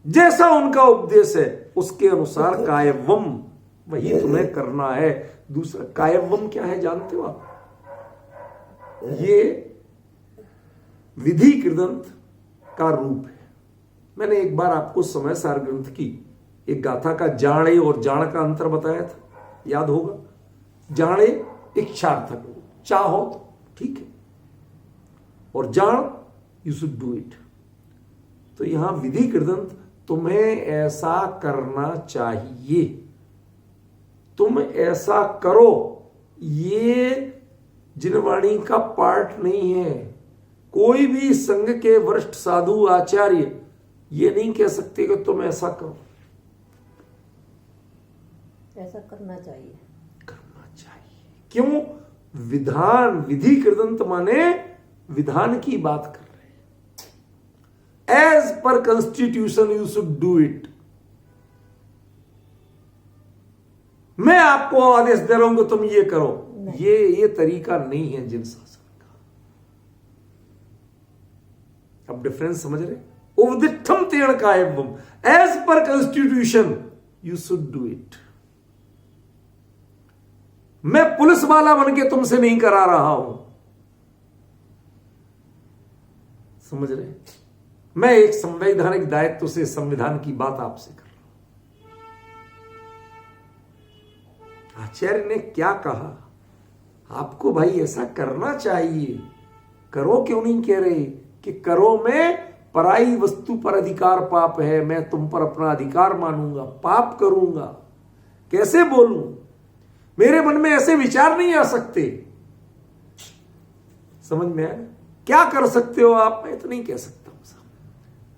[SPEAKER 1] जैसा उनका उपदेश है उसके अनुसार कायवम, वही तुम्हें करना है। दूसरा कायवम क्या है जानते हो आप? ये विधि कृदंत का रूप है। मैंने एक बार आपको समय सार ग्रंथ की एक गाथा का जाणे और जाण का अंतर बताया था, याद होगा। जाणे इच्छार्थक, चाहो तो ठीक है, और जान यू शुड डू इट। तो यहां विधि कृदंत, तुम्हें ऐसा करना चाहिए, तुम ऐसा करो, ये जिनवाणी का पार्ट नहीं है। कोई भी संघ के वरिष्ठ साधु आचार्य ये नहीं कह सकते कि तुम ऐसा करो,
[SPEAKER 2] ऐसा करना चाहिए,
[SPEAKER 1] करना चाहिए। क्यों? विधान, विधि कृदंत माने विधान की बात कर रहे हैं। As per constitution you should do it. मैं आपको आदेश दे रहा हूं कि तुम ये करो, ये तरीका नहीं है जिन शासन का। अब डिफरेंस समझ रहे? उपदिष्टम तेण कायवम, as per constitution you should do it. मैं पुलिस वाला बन के तुमसे नहीं करा रहा हूं, समझ रहे? मैं एक संवैधानिक दायित्व से संविधान की बात आपसे कर रहा हूं। आचार्य ने क्या कहा? आपको भाई ऐसा करना चाहिए, करो क्यों नहीं कह रहे कि करो में पराई वस्तु पर अधिकार पाप है, मैं तुम पर अपना अधिकार मानूंगा, पाप करूंगा। कैसे बोलूं? मेरे मन में ऐसे विचार नहीं आ सकते। समझ में आया? क्या कर सकते हो आप? मैं तो नहीं कह सकता हूं साहब,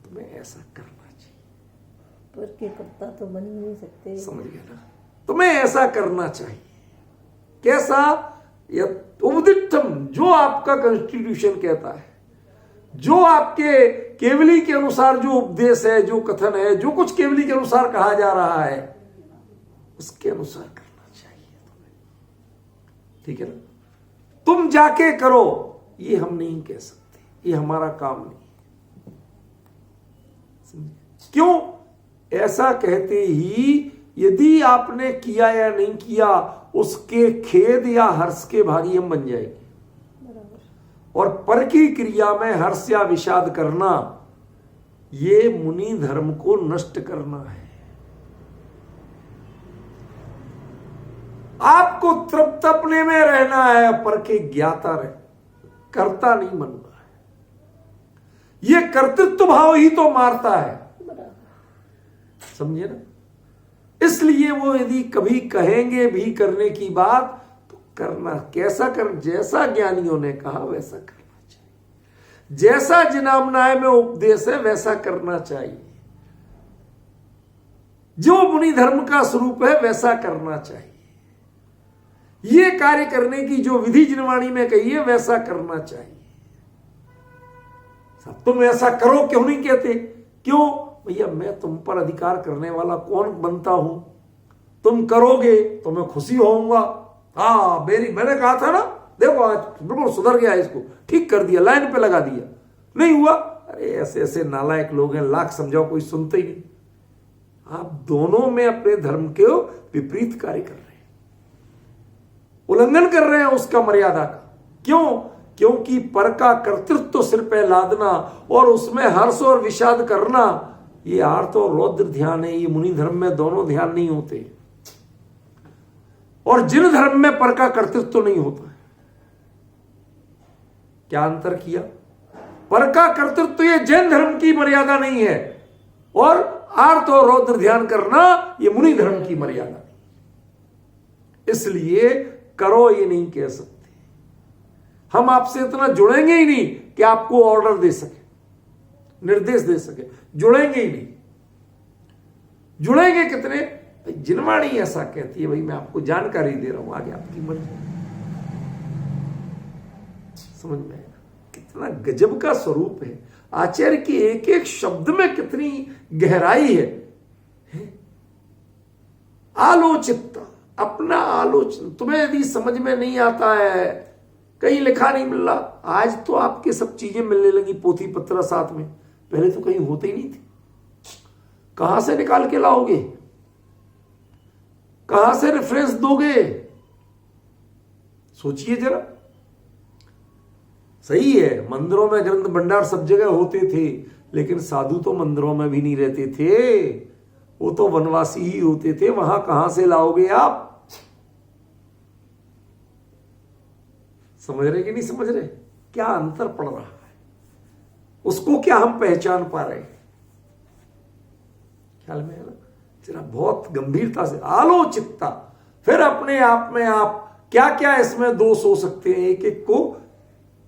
[SPEAKER 1] तुम्हें ऐसा करना चाहिए।
[SPEAKER 2] पर के कर्ता तो बन ही नहीं सकते।
[SPEAKER 1] समझ गया ना? तुम्हें ऐसा करना चाहिए। कैसा? उपदिष्टम, जो आपका कॉन्स्टिट्यूशन कहता है, जो आपके केवली के अनुसार जो उपदेश है, जो कथन है, जो कुछ केवली के अनुसार कहा जा रहा है, उसके अनुसार करना चाहिए तुम्हें। ठीक है ना? तुम जाके करो, ये हम नहीं कह सकते, ये हमारा काम नहीं। क्यों? ऐसा कहते ही यदि आपने किया या नहीं किया, उसके खेद या हर्ष के भागी हम बन जाएंगे। और पर की क्रिया में हर्ष या विषाद करना, ये मुनि धर्म को नष्ट करना है। आपको तृप्त अपने में रहना है, पर के ज्ञाता रहे, कर्ता नहीं बनना है। ये कर्तृत्व भाव ही तो मारता है। समझे ना? इसलिए वो यदि कभी कहेंगे भी करने की बात, तो करना कैसा कर, जैसा ज्ञानियों ने कहा वैसा करना चाहिए। जैसा जिनामनाय में उपदेश है वैसा करना चाहिए। जो मुनि धर्म का स्वरूप है वैसा करना चाहिए। ये कार्य करने की जो विधि जिनवाणी में कही है वैसा करना चाहिए। सब तुम ऐसा करो क्यों नहीं कहते? क्यों? भैया मैं तुम पर अधिकार करने वाला कौन बनता हूं? तुम करोगे तो मैं खुशी होऊंगा। हाँ, मैंने कहा था ना, देखो आज बिल्कुल सुधर गया, इसको ठीक कर दिया, लाइन पे लगा दिया। नहीं हुआ, अरे ऐसे ऐसे नालायक लोग हैं, लाख समझाओ कोई सुनते ही नहीं। आप दोनों में अपने धर्म के विपरीत कार्य कर रहे हैं, उल्लंघन कर रहे हैं उसका मर्यादा का। क्यों? क्योंकि पर का कर्तृत्व सिर पे लादना और उसमें हर्ष और विषाद करना, ये आर्त और रौद्र ध्यान है। ये मुनि धर्म में दोनों ध्यान नहीं होते, और जिन धर्म में पर का कर्तृत्व नहीं होता है। क्या अंतर किया? पर का कर्तृत्व ये जैन धर्म की मर्यादा नहीं है, और आर्त और रौद्र ध्यान करना ये मुनि धर्म की मर्यादा नहीं। इसलिए करो ये नहीं कह सकते। हम आपसे इतना जुड़ेंगे ही नहीं कि आपको ऑर्डर दे सके, निर्देश दे सके। जुड़ेंगे ही नहीं। जुड़ेंगे कितने? जिनवाणी ऐसा कहती है, भाई मैं आपको जानकारी दे रहा हूं, आगे आपकी मर्जी। समझ में आया? कितना गजब का स्वरूप है आचार्य की। एक एक शब्द में कितनी गहराई है। आलोचितता, अपना आलोचन। तुम्हें यदि समझ में नहीं आता है, कहीं लिखा नहीं मिल रहा, आज तो आपके सब चीजें मिलने लगी, पोथी पत्र साथ में, पहले तो कहीं होते ही नहीं थे। कहां से निकाल के लाओगे? कहां से रेफरेंस दोगे? सोचिए जरा। सही है, मंदिरों में ग्रंथ भंडार सब जगह होते थे, लेकिन साधु तो मंदिरों में भी नहीं रहते थे, वो तो वनवासी ही होते थे। वहां कहां से लाओगे आप? समझ रहे कि नहीं समझ रहे? क्या अंतर पड़ रहा है, उसको क्या हम पहचान पा रहे हैं? ख्याल में है ना? जरा बहुत गंभीरता से आलोचितता। फिर अपने आप में आप क्या क्या इसमें दोष हो सकते हैं एक एक को।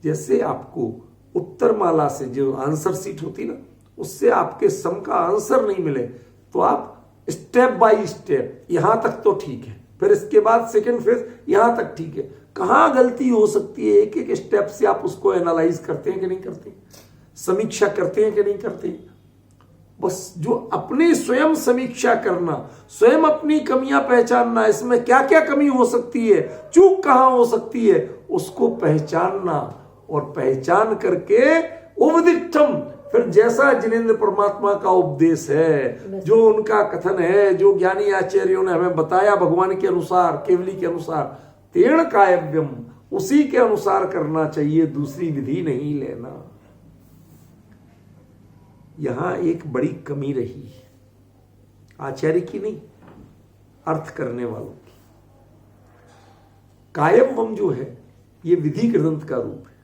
[SPEAKER 1] जैसे आपको उत्तर माला से जो आंसर सीट होती ना, उससे आपके सम का आंसर नहीं मिले, तो आप स्टेप बाय स्टेप, यहां तक तो ठीक है, फिर इसके बाद सेकंड फेज, यहां तक ठीक है, कहां गलती हो सकती है, एक एक स्टेप से आप उसको एनालाइज करते हैं कि नहीं करते, समीक्षा करते हैं कि नहीं करते। बस जो अपनी स्वयं समीक्षा करना, स्वयं अपनी कमियां पहचानना, इसमें क्या क्या कमी हो सकती है, चूक कहां हो सकती है, उसको पहचानना, और पहचान करके उपदिष्टम, फिर जैसा जिनेंद्र परमात्मा का उपदेश है, जो उनका कथन है, जो ज्ञानी आचार्यों ने हमें बताया भगवान के अनुसार, केवली के अनुसार, तेण कायव्यम, उसी के अनुसार करना चाहिए, दूसरी विधि नहीं लेना। यहां एक बड़ी कमी रही है, आचार्य की नहीं, अर्थ करने वालों की। कायमवम जो है ये विधि कृदंत का रूप है,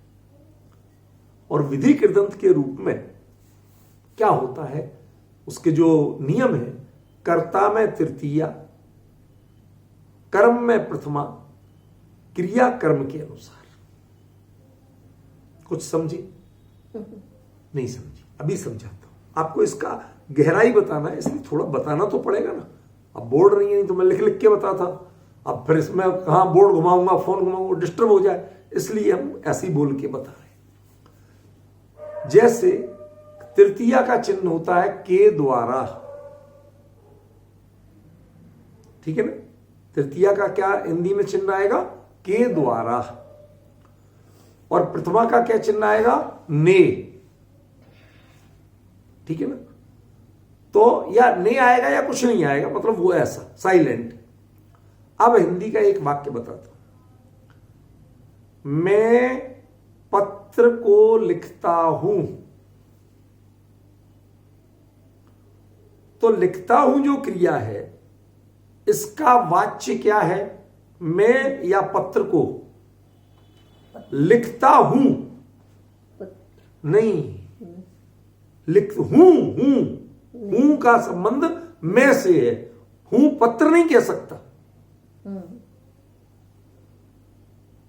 [SPEAKER 1] और विधि कृदंत के रूप में क्या होता है, उसके जो नियम है, कर्ता में तृतीया, कर्म में प्रथमा, क्रिया कर्म के अनुसार। कुछ समझी? नहीं समझी? अभी समझाता हूं आपको। इसका गहराई बताना है, इसलिए थोड़ा बताना तो पड़ेगा ना। अब बोर्ड नहीं है, नहीं तो मैं लिख लिख के बताता। अब फिर इसमें कहां बोर्ड घुमाऊंगा, फोन घुमाऊंगा, डिस्टर्ब हो जाए, इसलिए हम ऐसे ही बोल के बता रहे। जैसे तृतीया का चिन्ह होता है के द्वारा, ठीक है ना। तृतीया का क्या हिंदी में चिन्ह आएगा? के द्वारा। और प्रथमा का क्या चिन्ह आएगा? ने, ठीक है ना। तो या ने आएगा या कुछ नहीं आएगा, मतलब वो ऐसा साइलेंट। अब हिंदी का एक वाक्य बताता हूं। मैं पत्र को लिखता हूं, तो लिखता हूं जो क्रिया है, इसका वाच्य क्या है? मैं या पत्र को लिखता हूं नहीं, लिख हूं का संबंध मैं से है, हूं पत्र नहीं कह सकता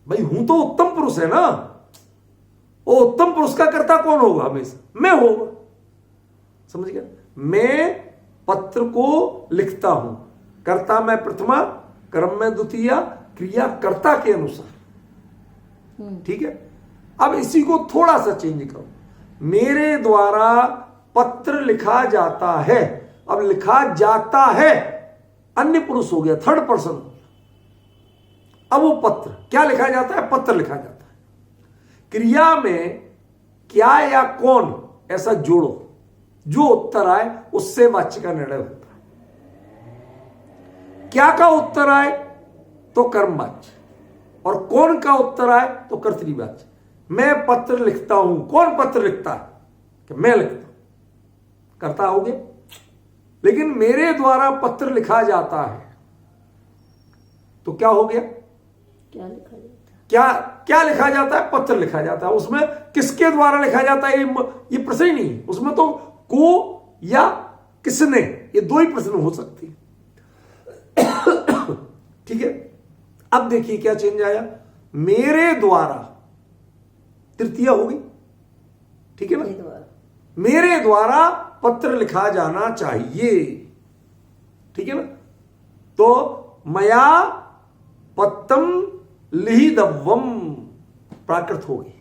[SPEAKER 1] भाई। हूं तो उत्तम पुरुष है ना, वो उत्तम पुरुष का कर्ता कौन होगा? हमेशा मैं होगा, समझ गया। मैं पत्र को लिखता हूं, कर्ता में प्रथमा, कर्म में द्वितीया, क्रिया कर्ता के अनुसार, ठीक है। अब इसी को थोड़ा सा चेंज करो। मेरे द्वारा पत्र लिखा जाता है, अब लिखा जाता है अन्य पुरुष हो गया, थर्ड पर्सन हो गया। अब वो पत्र क्या लिखा जाता है? पत्र लिखा जाता है। क्रिया में क्या या कौन ऐसा जोड़ो, जो उत्तर आए उससे वाच्य का निर्णय होता है। क्या का उत्तर आए तो कर्मवाच्य, और कौन का उत्तर आए तो कर्तृवाच्य। मैं पत्र लिखता हूं, कौन पत्र लिखता है? कि मैं लिखता हूं, करता हो गया। लेकिन मेरे द्वारा पत्र लिखा जाता है, तो क्या हो गया?
[SPEAKER 2] क्या लिखा जाता है?
[SPEAKER 1] क्या लिखा जाता है? पत्र लिखा जाता है। उसमें किसके द्वारा लिखा जाता है ये प्रश्न ही नहीं। उसमें तो को या किसने, ये दो ही प्रश्न हो सकते हैं, ठीक है। अब देखिए क्या चेंज आया। मेरे द्वारा तृतीया हो गई, ठीक है ना। मेरे द्वारा पत्र लिखा जाना चाहिए, ठीक है ना। तो मया पत्तम लिहितव्यम प्राकृत हो गई।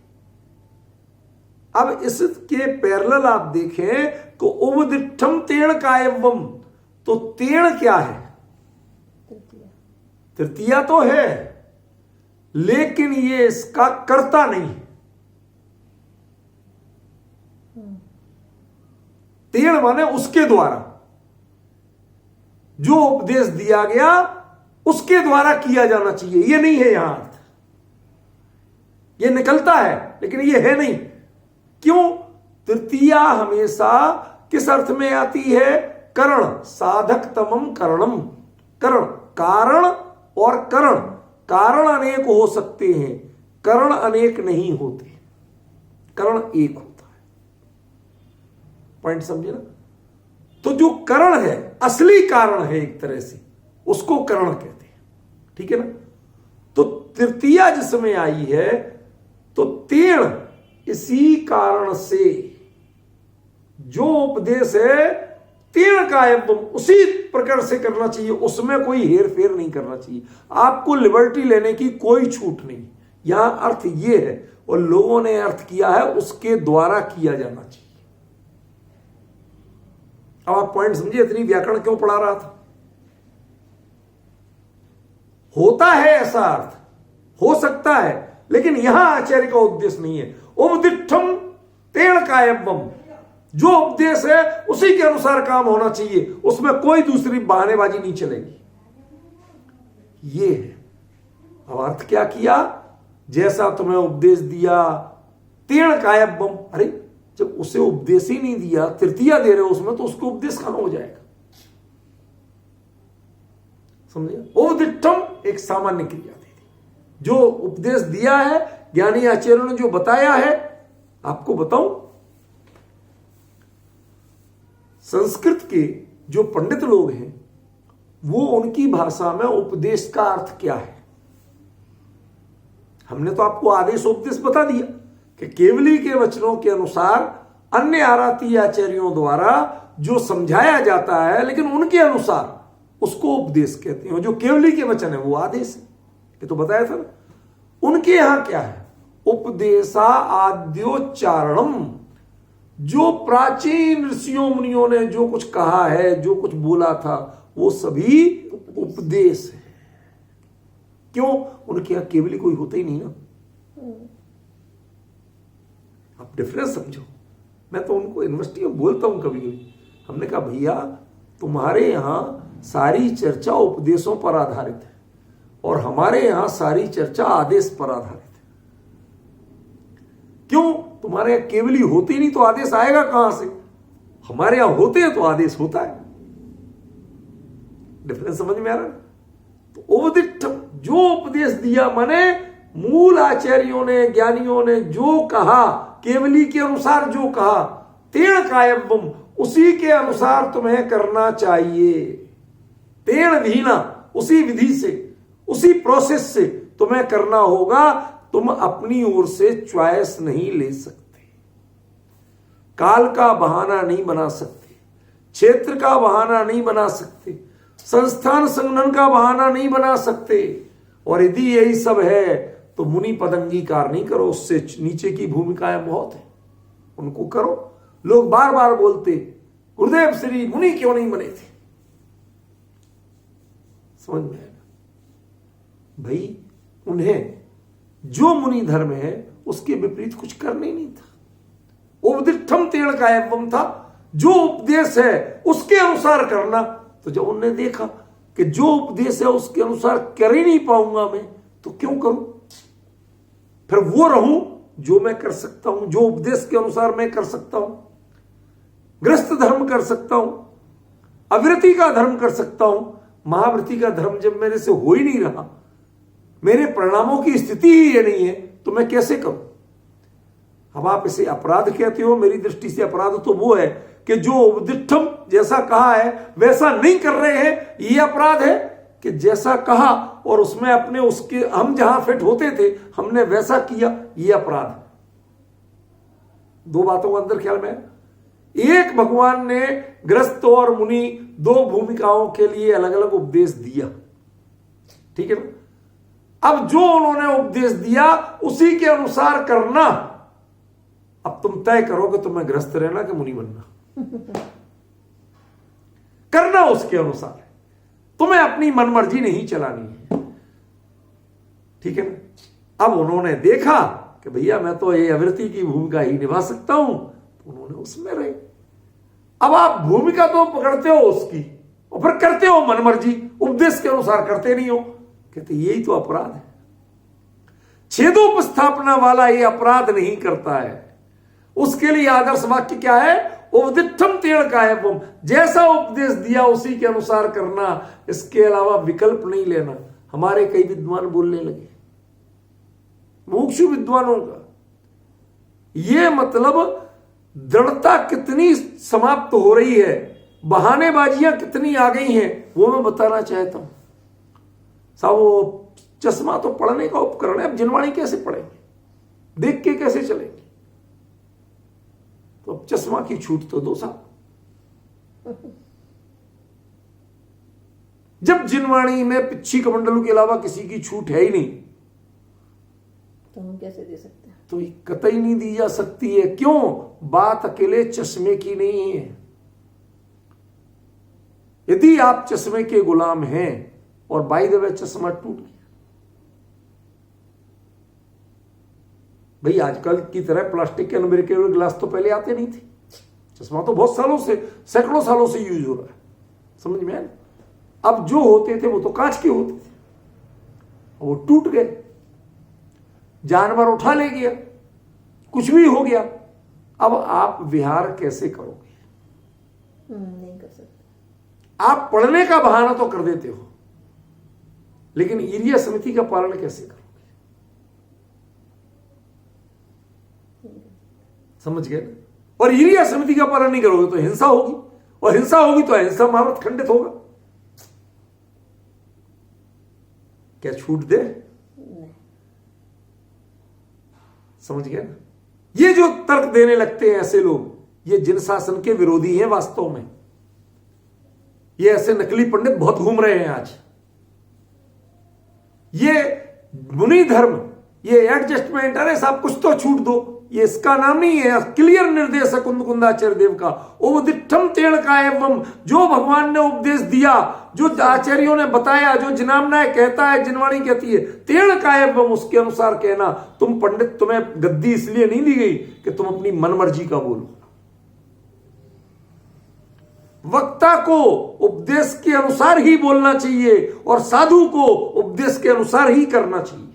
[SPEAKER 1] अब इसके पैरेलल आप देखें तो उपदिष्टम तेण कायवम, तो तेण क्या है? तृतीया तो है, लेकिन ये इसका कर्ता नहीं है। तेण माने उसके द्वारा, जो उपदेश दिया गया उसके द्वारा किया जाना चाहिए, ये नहीं है यहां अर्थ। ये निकलता है लेकिन ये है नहीं। क्यों? तृतीया हमेशा किस अर्थ में आती है? करण, साधक तमम करणम। करण, कारण और करण, कारण अनेक हो सकते हैं, करण अनेक नहीं होते, करण एक होता है। पॉइंट समझे ना। तो जो करण है, असली कारण है एक तरह से, उसको करण कहते हैं, ठीक है ना। तो तृतीया जिसमें आई है, तो तेण इसी कारण से जो उपदेश है तेण का उसी प्रकार से करना चाहिए, उसमें कोई हेर फेर नहीं करना चाहिए। आपको लिबर्टी लेने की कोई छूट नहीं। यहां अर्थ यह है, और लोगों ने अर्थ किया है उसके द्वारा किया जाना चाहिए। अब आप पॉइंट समझिए, इतनी व्याकरण क्यों पढ़ा रहा था? होता है ऐसा अर्थ, हो सकता है, लेकिन यहां आचार्य का उद्देश्य नहीं है। उपदिष्टम तेण कायवम, जो उपदेश है उसी के अनुसार काम होना चाहिए, उसमें कोई दूसरी बहानेबाजी नहीं चलेगी। ये है। अब अर्थ क्या किया? जैसा तुम्हें उपदेश दिया तेण कायवम, अरे जब उसे उपदेश ही नहीं दिया, तृतीया दे रहे हो उसमें, तो उसको उपदेश कहां हो जाएगा? समझे? उपदिष्टम एक सामान्य क्रिया दे दी। जो उपदेश दिया है ज्ञानी आचार्यों ने, जो बताया है, आपको बताऊं, संस्कृत के जो पंडित लोग हैं वो उनकी भाषा में उपदेश का अर्थ क्या है, हमने तो आपको आदेश उपदेश बता दिया कि केवली के वचनों के अनुसार अन्य आराती आचार्यों द्वारा जो समझाया जाता है, लेकिन उनके अनुसार उसको उपदेश कहते हैं। जो केवली के वचन है वो आदेश है, ये तो बताया था ना। उनके यहां क्या है? उपदेशा आद्योच्चारणम। जो प्राचीन ऋषियों मुनियों ने जो कुछ कहा है, जो कुछ बोला था, वो सभी उपदेश है। क्यों? उनके यहां केवली कोई होता ही नहीं ना। आप डिफरेंस समझो। मैं तो उनको यूनिवर्सिटी में बोलता हूं कभी कभी, हमने कहा भैया तुम्हारे यहां सारी चर्चा उपदेशों पर आधारित है और हमारे यहां सारी चर्चा आदेश पर आधारित है। क्यों? तुम्हारे यहां केवली होती नहीं तो आदेश आएगा कहां से? हमारे यहां होते हैं तो आदेश होता है। डिफरेंस समझ में आ रहा है? तो उपदिष्टम, जो उपदेश दिया, माने मूल आचार्यों ने, ज्ञानियों ने जो कहा, केवली के अनुसार जो कहा, तेण कायम, उसी के अनुसार तुम्हें करना चाहिए। तेण विधिना, उसी विधि से, उसी प्रोसेस से तुम्हें करना होगा। तुम अपनी ओर से चॉइस नहीं ले सकते, काल का बहाना नहीं बना सकते, क्षेत्र का बहाना नहीं बना सकते, संस्थान संगठन का बहाना नहीं बना सकते। और यदि यही सब है तो मुनि पद अंगीकार नहीं करो, उससे नीचे की भूमिकाएं बहुत है, उनको करो। लोग बार बार बोलते गुरुदेव श्री मुनि क्यों नहीं बने थे? समझ में आएगा भाई, उन्हें जो मुनि धर्म है उसके विपरीत कुछ करना ही नहीं था। उपदिष्टम तेण कायम था, जो उपदेश है उसके अनुसार करना। तो जब उन्होंने देखा कि जो उपदेश है उसके अनुसार कर ही नहीं पाऊंगा मैं, तो क्यों करूं? फिर वो रहूं जो मैं कर सकता हूं, जो उपदेश के अनुसार मैं कर सकता हूं। गृहस्थ धर्म कर सकता हूं, अविरति का धर्म कर सकता हूं। महाव्रति का धर्म जब मेरे से हो ही नहीं रहा, मेरे परिणामों की स्थिति ही ये नहीं है, तो मैं कैसे करूं? अब आप इसे अपराध कहते हो, मेरी दृष्टि से अपराध तो वो है कि जो उपदिष्टम जैसा कहा है वैसा नहीं कर रहे हैं, ये अपराध है। कि जैसा कहा और उसमें अपने उसके हम जहां फिट होते थे हमने वैसा किया, ये अपराध। दो बातों का अंदर ख्याल में, एक भगवान ने गृहस्थ और मुनि दो भूमिकाओं के लिए अलग अलग उपदेश दिया, ठीक है ना। अब जो उन्होंने उपदेश दिया उसी के अनुसार करना। अब तुम तय करो कि तुम्हें गृहस्थ रहना कि मुनि बनना। करना उसके अनुसार है, तुम्हें अपनी मनमर्जी नहीं चलानी है, ठीक है ना। अब उन्होंने देखा कि भैया मैं तो ये अविरति की भूमिका ही निभा सकता हूं, तो उन्होंने उसमें रहे। अब आप भूमिका तो पकड़ते हो उसकी और फिर करते हो मनमर्जी, उपदेश के अनुसार करते नहीं हो। कहते यही तो अपराध है। छेदोपस्थापना वाला ये अपराध नहीं करता है। उसके लिए आदर्श वाक्य क्या है? उपदिष्टम तेण कायम, जैसा उपदेश दिया उसी के अनुसार करना, इसके अलावा विकल्प नहीं लेना। हमारे कई विद्वान बोलने लगे, मुमुक्षु विद्वानों का ये मतलब दृढ़ता कितनी समाप्त हो रही है, बहानेबाजियां कितनी आ गई हैं, वो मैं बताना चाहता हूं। साहब वो चश्मा तो पढ़ने का उपकरण है, अब जिनवाणी कैसे पढ़ेंगे, देख के कैसे चलेंगे? तो अब चश्मा की छूट तो दो साहब। जब जिनवाणी में पिच्छी कमंडलू के अलावा किसी की छूट है ही नहीं,
[SPEAKER 2] तो हम कैसे दे सकते हैं?
[SPEAKER 1] तो ये कतई नहीं दी जा सकती है। क्यों? बात अकेले चश्मे की नहीं है। यदि आप चश्मे के गुलाम हैं और बाय द वे चश्मा टूट गया, भाई आजकल की तरह प्लास्टिक के अनब्रेकेबल ग्लास तो पहले आते नहीं थे। चश्मा तो बहुत सालों से, सैकड़ों सालों से यूज हो रहा है, समझ में आया? अब जो होते थे वो तो कांच के होते थे, वो टूट गए, जानवर उठा ले गया, कुछ भी हो गया, अब आप विहार कैसे करोगे?
[SPEAKER 2] नहीं कर सकते।
[SPEAKER 1] आप पढ़ने का बहाना तो कर देते हो, लेकिन ईर्ष्या समिति का पालन कैसे करोगे? समझ गए ना? और ईर्ष्या समिति का पालन नहीं करोगे तो हिंसा होगी, और हिंसा होगी तो अहिंसा महाव्रत खंडित होगा। क्या छूट दे?
[SPEAKER 2] नहीं।
[SPEAKER 1] समझ गए ना? ये जो तर्क देने लगते हैं ऐसे लोग, ये जिन शासन के विरोधी हैं वास्तव में। ये ऐसे नकली पंडित बहुत घूम रहे हैं आज। ये मुनि धर्म, ये एडजस्टमेंट, अरे साहब कुछ तो छूट दो, ये इसका नाम नहीं है। क्लियर निर्देश है कुंदाचार्य देव का, उपदिष्टम तेण का एवं, जो भगवान ने उपदेश दिया, जो आचार्यों ने बताया, जो जिनामनाय कहता है, जिनवाणी कहती है, तेण का एवं, उसके अनुसार कहना। तुम पंडित, तुम्हें गद्दी इसलिए नहीं दी गई कि तुम अपनी मनमर्जी का बोलो। वक्ता को उपदेश के अनुसार ही बोलना चाहिए और साधु को उपदेश के अनुसार ही करना चाहिए।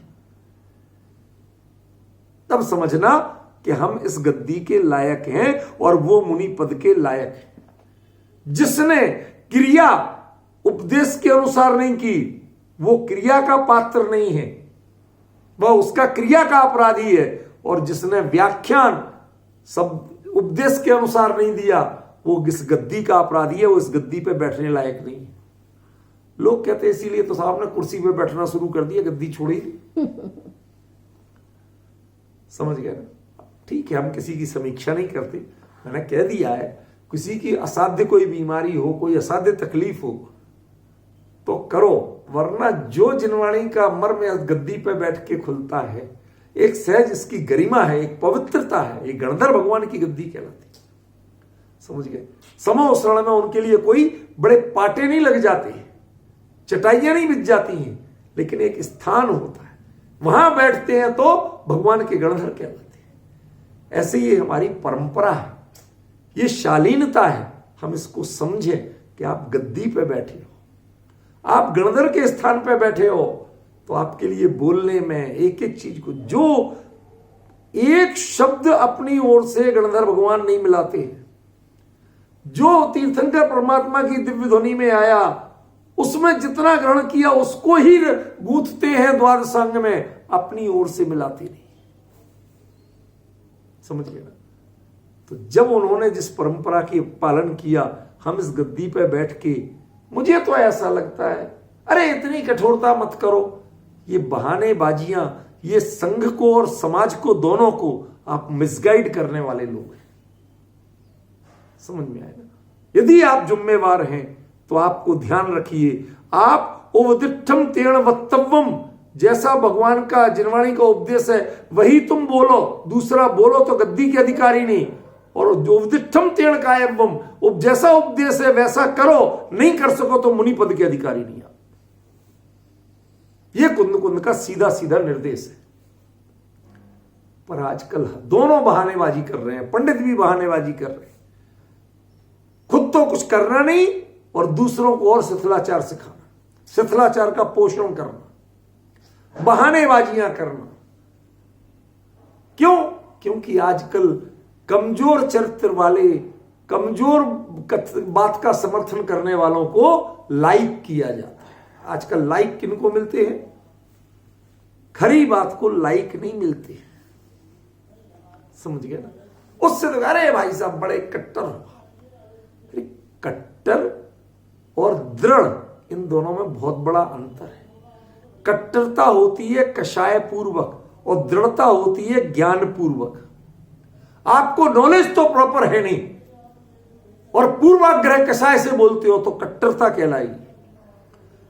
[SPEAKER 1] तब समझना कि हम इस गद्दी के लायक हैं और वो मुनि पद के लायक हैं। जिसने क्रिया उपदेश के अनुसार नहीं की, वो क्रिया का पात्र नहीं है, वह उसका क्रिया का अपराधी है। और जिसने व्याख्यान सब उपदेश के अनुसार नहीं दिया, वो इस गद्दी का अपराधी है, वो इस गद्दी पे बैठने लायक नहीं है। लोग कहते हैं इसीलिए तो साहब ने कुर्सी पे बैठना शुरू कर दिया, गद्दी छोड़ी थी। समझ गए ना? ठीक है, हम किसी की समीक्षा नहीं करते, मैंने कह दिया है, किसी की असाध्य कोई बीमारी हो, कोई असाध्य तकलीफ हो तो करो, वरना जो जिनवाणी का मर्म गद्दी पे बैठ के खुलता है, एक सहज इसकी गरिमा है, एक पवित्रता है, एक गणधर भगवान की गद्दी कहलाती है। समझ गए? समोसरण में उनके लिए कोई बड़े पाटे नहीं लग जाते, चटाइयां नहीं बिछ जाती हैं, लेकिन एक स्थान होता है, वहां बैठते हैं तो भगवान के गणधर कहलाते हैं। ऐसे ही हमारी परंपरा है, ये शालीनता है। हम इसको समझें कि आप गद्दी पे बैठे हो, आप गणधर के स्थान पे बैठे हो, तो आपके लिए बोलने में एक एक चीज को, जो एक शब्द अपनी ओर से गणधर भगवान नहीं मिलाते हैं, जो तीर्थंकर परमात्मा की दिव्य ध्वनि में आया उसमें जितना ग्रहण किया उसको ही गूंथते हैं द्वादशांग में, अपनी ओर से मिलाते नहीं। समझ गए ना? तो जब उन्होंने जिस परंपरा की पालन किया, हम इस गद्दी पे बैठ के, मुझे तो ऐसा लगता है, अरे इतनी कठोरता मत करो। ये बहानेबाजियां, ये संघ को और समाज को, दोनों को आप मिसगाइड करने वाले लोग हैं। समझ में आया ना? यदि आप जिम्मेवार हैं तो आपको ध्यान रखिए, आप उपदिष्टम तेण वक्तव्यम, जैसा भगवान का जिनवाणी का उपदेश है वही तुम बोलो, दूसरा बोलो तो गद्दी के अधिकारी नहीं। और उपदिष्टम तेण का एवं, जैसा उपदेश है वैसा करो, नहीं कर सको तो मुनि पद के अधिकारी नहीं आप। यह कुंद का सीधा सीधा निर्देश है। पर आजकल दोनों बहानेबाजी कर रहे हैं, पंडित भी बहानेबाजी कर रहे हैं, खुद तो कुछ करना नहीं और दूसरों को और शिथिलाचार सिखाना, शिथिलाचार का पोषण करना, बहानेबाजियां करना। क्यों? क्योंकि आजकल कमजोर चरित्र वाले, कमजोर बात का समर्थन करने वालों को लाइक किया जाता है। आजकल लाइक किनको मिलते हैं? खरी बात को लाइक नहीं मिलते। समझ गए ना? उससे तो अरे भाई साहब बड़े कट्टर हो। कट्टर और दृढ़, इन दोनों में बहुत बड़ा अंतर है। कट्टरता होती है कषाय पूर्वक और दृढ़ता होती है ज्ञान पूर्वक। आपको नॉलेज तो प्रॉपर है नहीं और पूर्वाग्रह कषाय से बोलते हो तो कट्टरता कहलाएगी।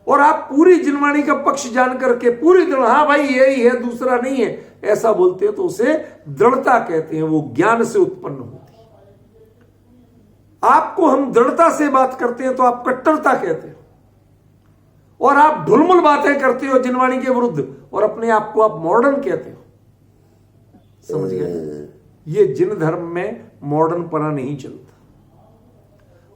[SPEAKER 1] और आप पूरी जिनवाणी का पक्ष जान करके पूरी दृढ़, हाँ भाई यही है दूसरा नहीं है, ऐसा बोलते हो तो उसे दृढ़ता कहते हैं। वो ज्ञान से उत्पन्न होती है। आपको हम दृढ़ता से बात करते हैं तो आप कट्टरता कहते हो, और आप ढुलमुल बातें करते हो जिनवाणी के विरुद्ध और अपने आप को आप मॉडर्न कहते हो। समझ गए? ये जिन धर्म में मॉडर्न पना नहीं चलता,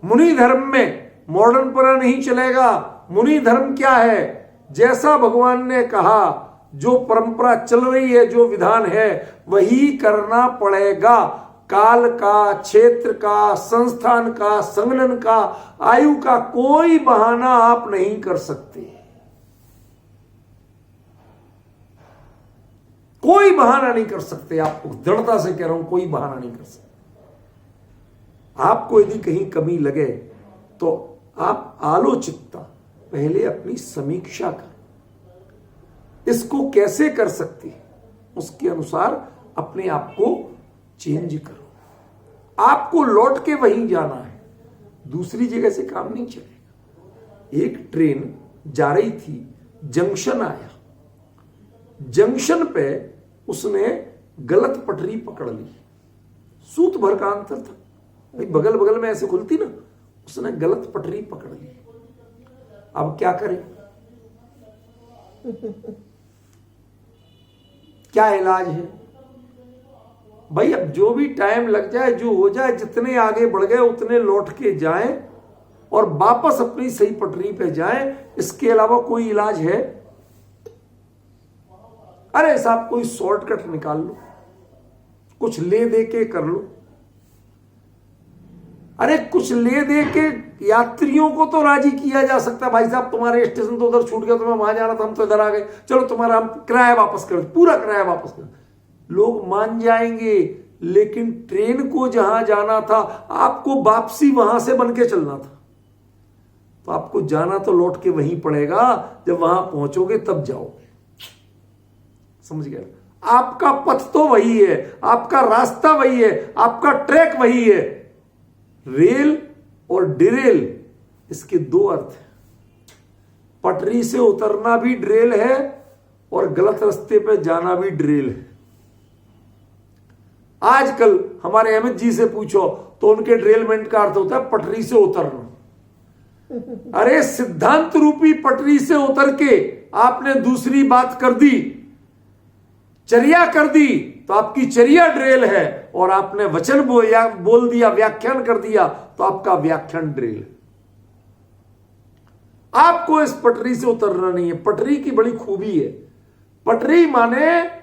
[SPEAKER 1] मुनि धर्म में मॉडर्न पना नहीं चलेगा। मुनि धर्म क्या है? जैसा भगवान ने कहा, जो परंपरा चल रही है, जो विधान है वही करना पड़ेगा। काल का, क्षेत्र का, संस्थान का, संगठन का, आयु का कोई बहाना आप नहीं कर सकते। कोई बहाना नहीं कर सकते। आपको दृढ़ता से कह रहा हूं, कोई बहाना नहीं कर सकते। आपको यदि कहीं कमी लगे तो आप आलोचितता पहले अपनी समीक्षा कर, इसको कैसे कर सकती है उसके अनुसार अपने आप को चेंज करो। आपको लौट के वहीं जाना है, दूसरी जगह से काम नहीं चलेगा। एक ट्रेन जा रही थी, जंक्शन आया, जंक्शन पे उसने गलत पटरी पकड़ ली। सूत भर का अंतर था भाई, बगल बगल में ऐसे खुलती ना, उसने गलत पटरी पकड़ ली। अब क्या करें? क्या इलाज है भाई? अब जो भी टाइम लग जाए, जो हो जाए, जितने आगे बढ़ गए उतने लौट के जाएं और वापस अपनी सही पटरी पे जाएं। इसके अलावा कोई इलाज है? अरे साहब कोई शॉर्टकट निकाल लो, कुछ ले दे के कर लो। अरे कुछ ले दे के यात्रियों को तो राजी किया जा सकता है, भाई साहब तुम्हारे स्टेशन तो उधर छूट गया, तुम्हें वहां जाना था, हम तो इधर आ गए, चलो तुम्हारा हम किराया वापस कर, पूरा किराया वापस कर। लोग मान जाएंगे। लेकिन ट्रेन को जहां जाना था, आपको वापसी वहां से बन के चलना था, तो आपको जाना तो लौट के वहीं पड़ेगा। जब वहां पहुंचोगे तब जाओगे। समझ गए? आपका पथ तो वही है, आपका रास्ता वही है, आपका ट्रैक वही है। रेल और डिरेल, इसके दो अर्थ हैं। पटरी से उतरना भी ड्रेल है और गलत रास्ते पे जाना भी ड्रेल है। आजकल हमारे अमित जी से पूछो तो उनके ड्रेलमेंट का अर्थ होता है पटरी से उतरना। अरे सिद्धांत रूपी पटरी से उतर के आपने दूसरी बात कर दी, चर्या कर दी, तो आपकी चर्या ड्रेल है। और आपने वचन बोल दिया, व्याख्यान कर दिया, तो आपका व्याख्यान ड्रेल। आपको इस पटरी से उतरना नहीं है। पटरी की बड़ी खूबी है, पटरी माने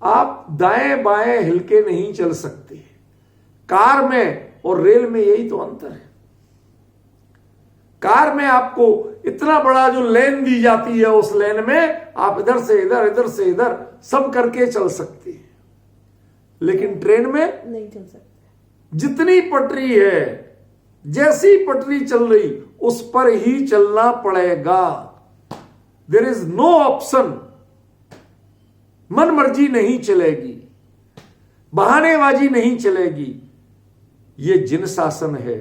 [SPEAKER 1] आप दाएं बाएं हिलके नहीं चल सकते। कार में और रेल में यही तो अंतर है। कार में आपको इतना बड़ा जो लेन दी जाती है, उस लेन में आप इधर से इधर, इधर से इधर सब करके चल सकते हैं। लेकिन ट्रेन में
[SPEAKER 2] नहीं चल सकते।
[SPEAKER 1] जितनी पटरी है, जैसी पटरी चल रही उस पर ही चलना पड़ेगा। There is no option. मन मर्जी नहीं चलेगी, बहानेबाजी नहीं चलेगी। ये जिन शासन है,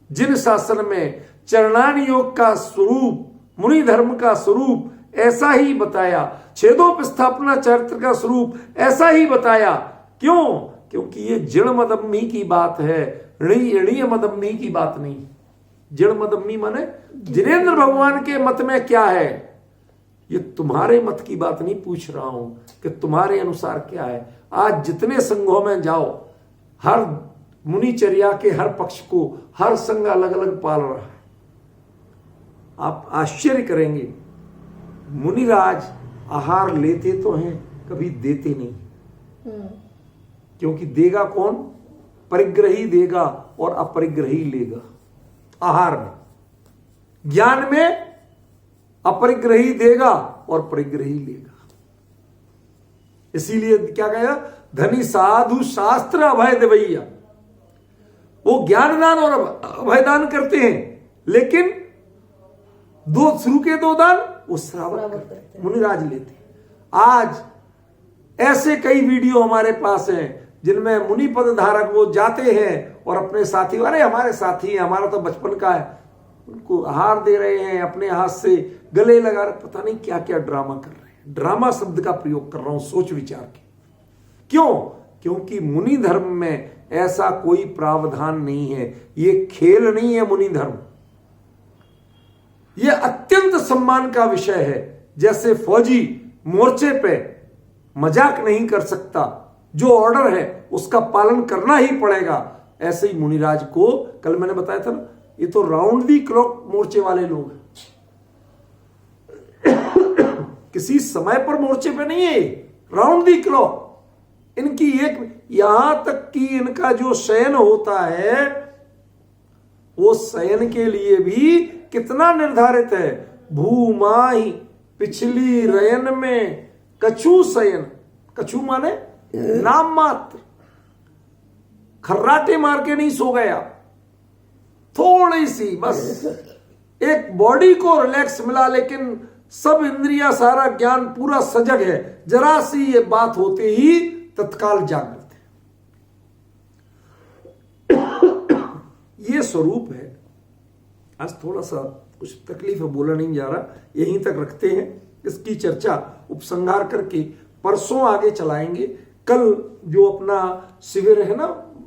[SPEAKER 1] जिन शासन में चरणान योग का स्वरूप, मुनि धर्म का स्वरूप ऐसा ही बताया, छेदोपस्थापना चरित्र का स्वरूप ऐसा ही बताया। क्यों? क्योंकि ये जड़ मदम्मी की बात है, ऋणीय मदम्मी की बात नहीं। जड़ मदम्मी माने जिनेंद्र भगवान के मत में क्या है, ये तुम्हारे मत की बात नहीं पूछ रहा हूं कि तुम्हारे अनुसार क्या है। आज जितने संघों में जाओ, हर मुनिचर्या के हर पक्ष को हर संघ अलग अलग पाल रहा है। आप आश्चर्य करेंगे, मुनिराज आहार लेते तो हैं, कभी देते नहीं। क्योंकि देगा कौन? परिग्रही देगा और अपरिग्रही लेगा। आहार में, ज्ञान में अपरिग्रही देगा और परिग्रही लेगा। इसीलिए क्या कहा? धनी साधु शास्त्र अभय देवैया। वो ज्ञान दान और अभय दान करते हैं, लेकिन दो शुरू के दो दान वो श्रावक करते हैं, मुनिराज लेते हैं। आज ऐसे कई वीडियो हमारे पास हैं जिनमें मुनि पद धारक वो जाते हैं और अपने साथी, अरे हमारे साथी हैं, हमारा तो बचपन का है, उनको आहार दे रहे हैं, अपने हाथ से गले लगा रहे, पता नहीं क्या क्या ड्रामा कर रहे हैं। ड्रामा शब्द का प्रयोग कर रहा हूं सोच विचार के। क्यों? क्योंकि मुनि धर्म में ऐसा कोई प्रावधान नहीं है। ये खेल नहीं है मुनि धर्म, ये अत्यंत सम्मान का विषय है। जैसे फौजी मोर्चे पे मजाक नहीं कर सकता, जो ऑर्डर है उसका पालन करना ही पड़ेगा, ऐसे ही मुनिराज को, कल मैंने बताया था ना, ये तो राउंड दी क्लॉक मोर्चे वाले लोग हैं। किसी समय पर मोर्चे पे नहीं है, राउंड दी क्लॉक। इनकी एक, यहां तक कि इनका जो शयन होता है वो शयन के लिए भी कितना निर्धारित है। भूमाही पिछली रयन में कछु शयन, कछु माने नाम मात्र, खर्राटे मार के नहीं सो गया, थोड़ी सी बस एक बॉडी को रिलैक्स मिला, लेकिन सब इंद्रियां सारा ज्ञान पूरा सजग है। जरा सी ये बात होते ही तत्काल जागृत है। ये स्वरूप है। आज थोड़ा सा कुछ तकलीफ है, बोला नहीं जा रहा, यहीं तक रखते हैं। इसकी चर्चा उपसंहार करके परसों आगे चलाएंगे। कल जो अपना शिविर है ना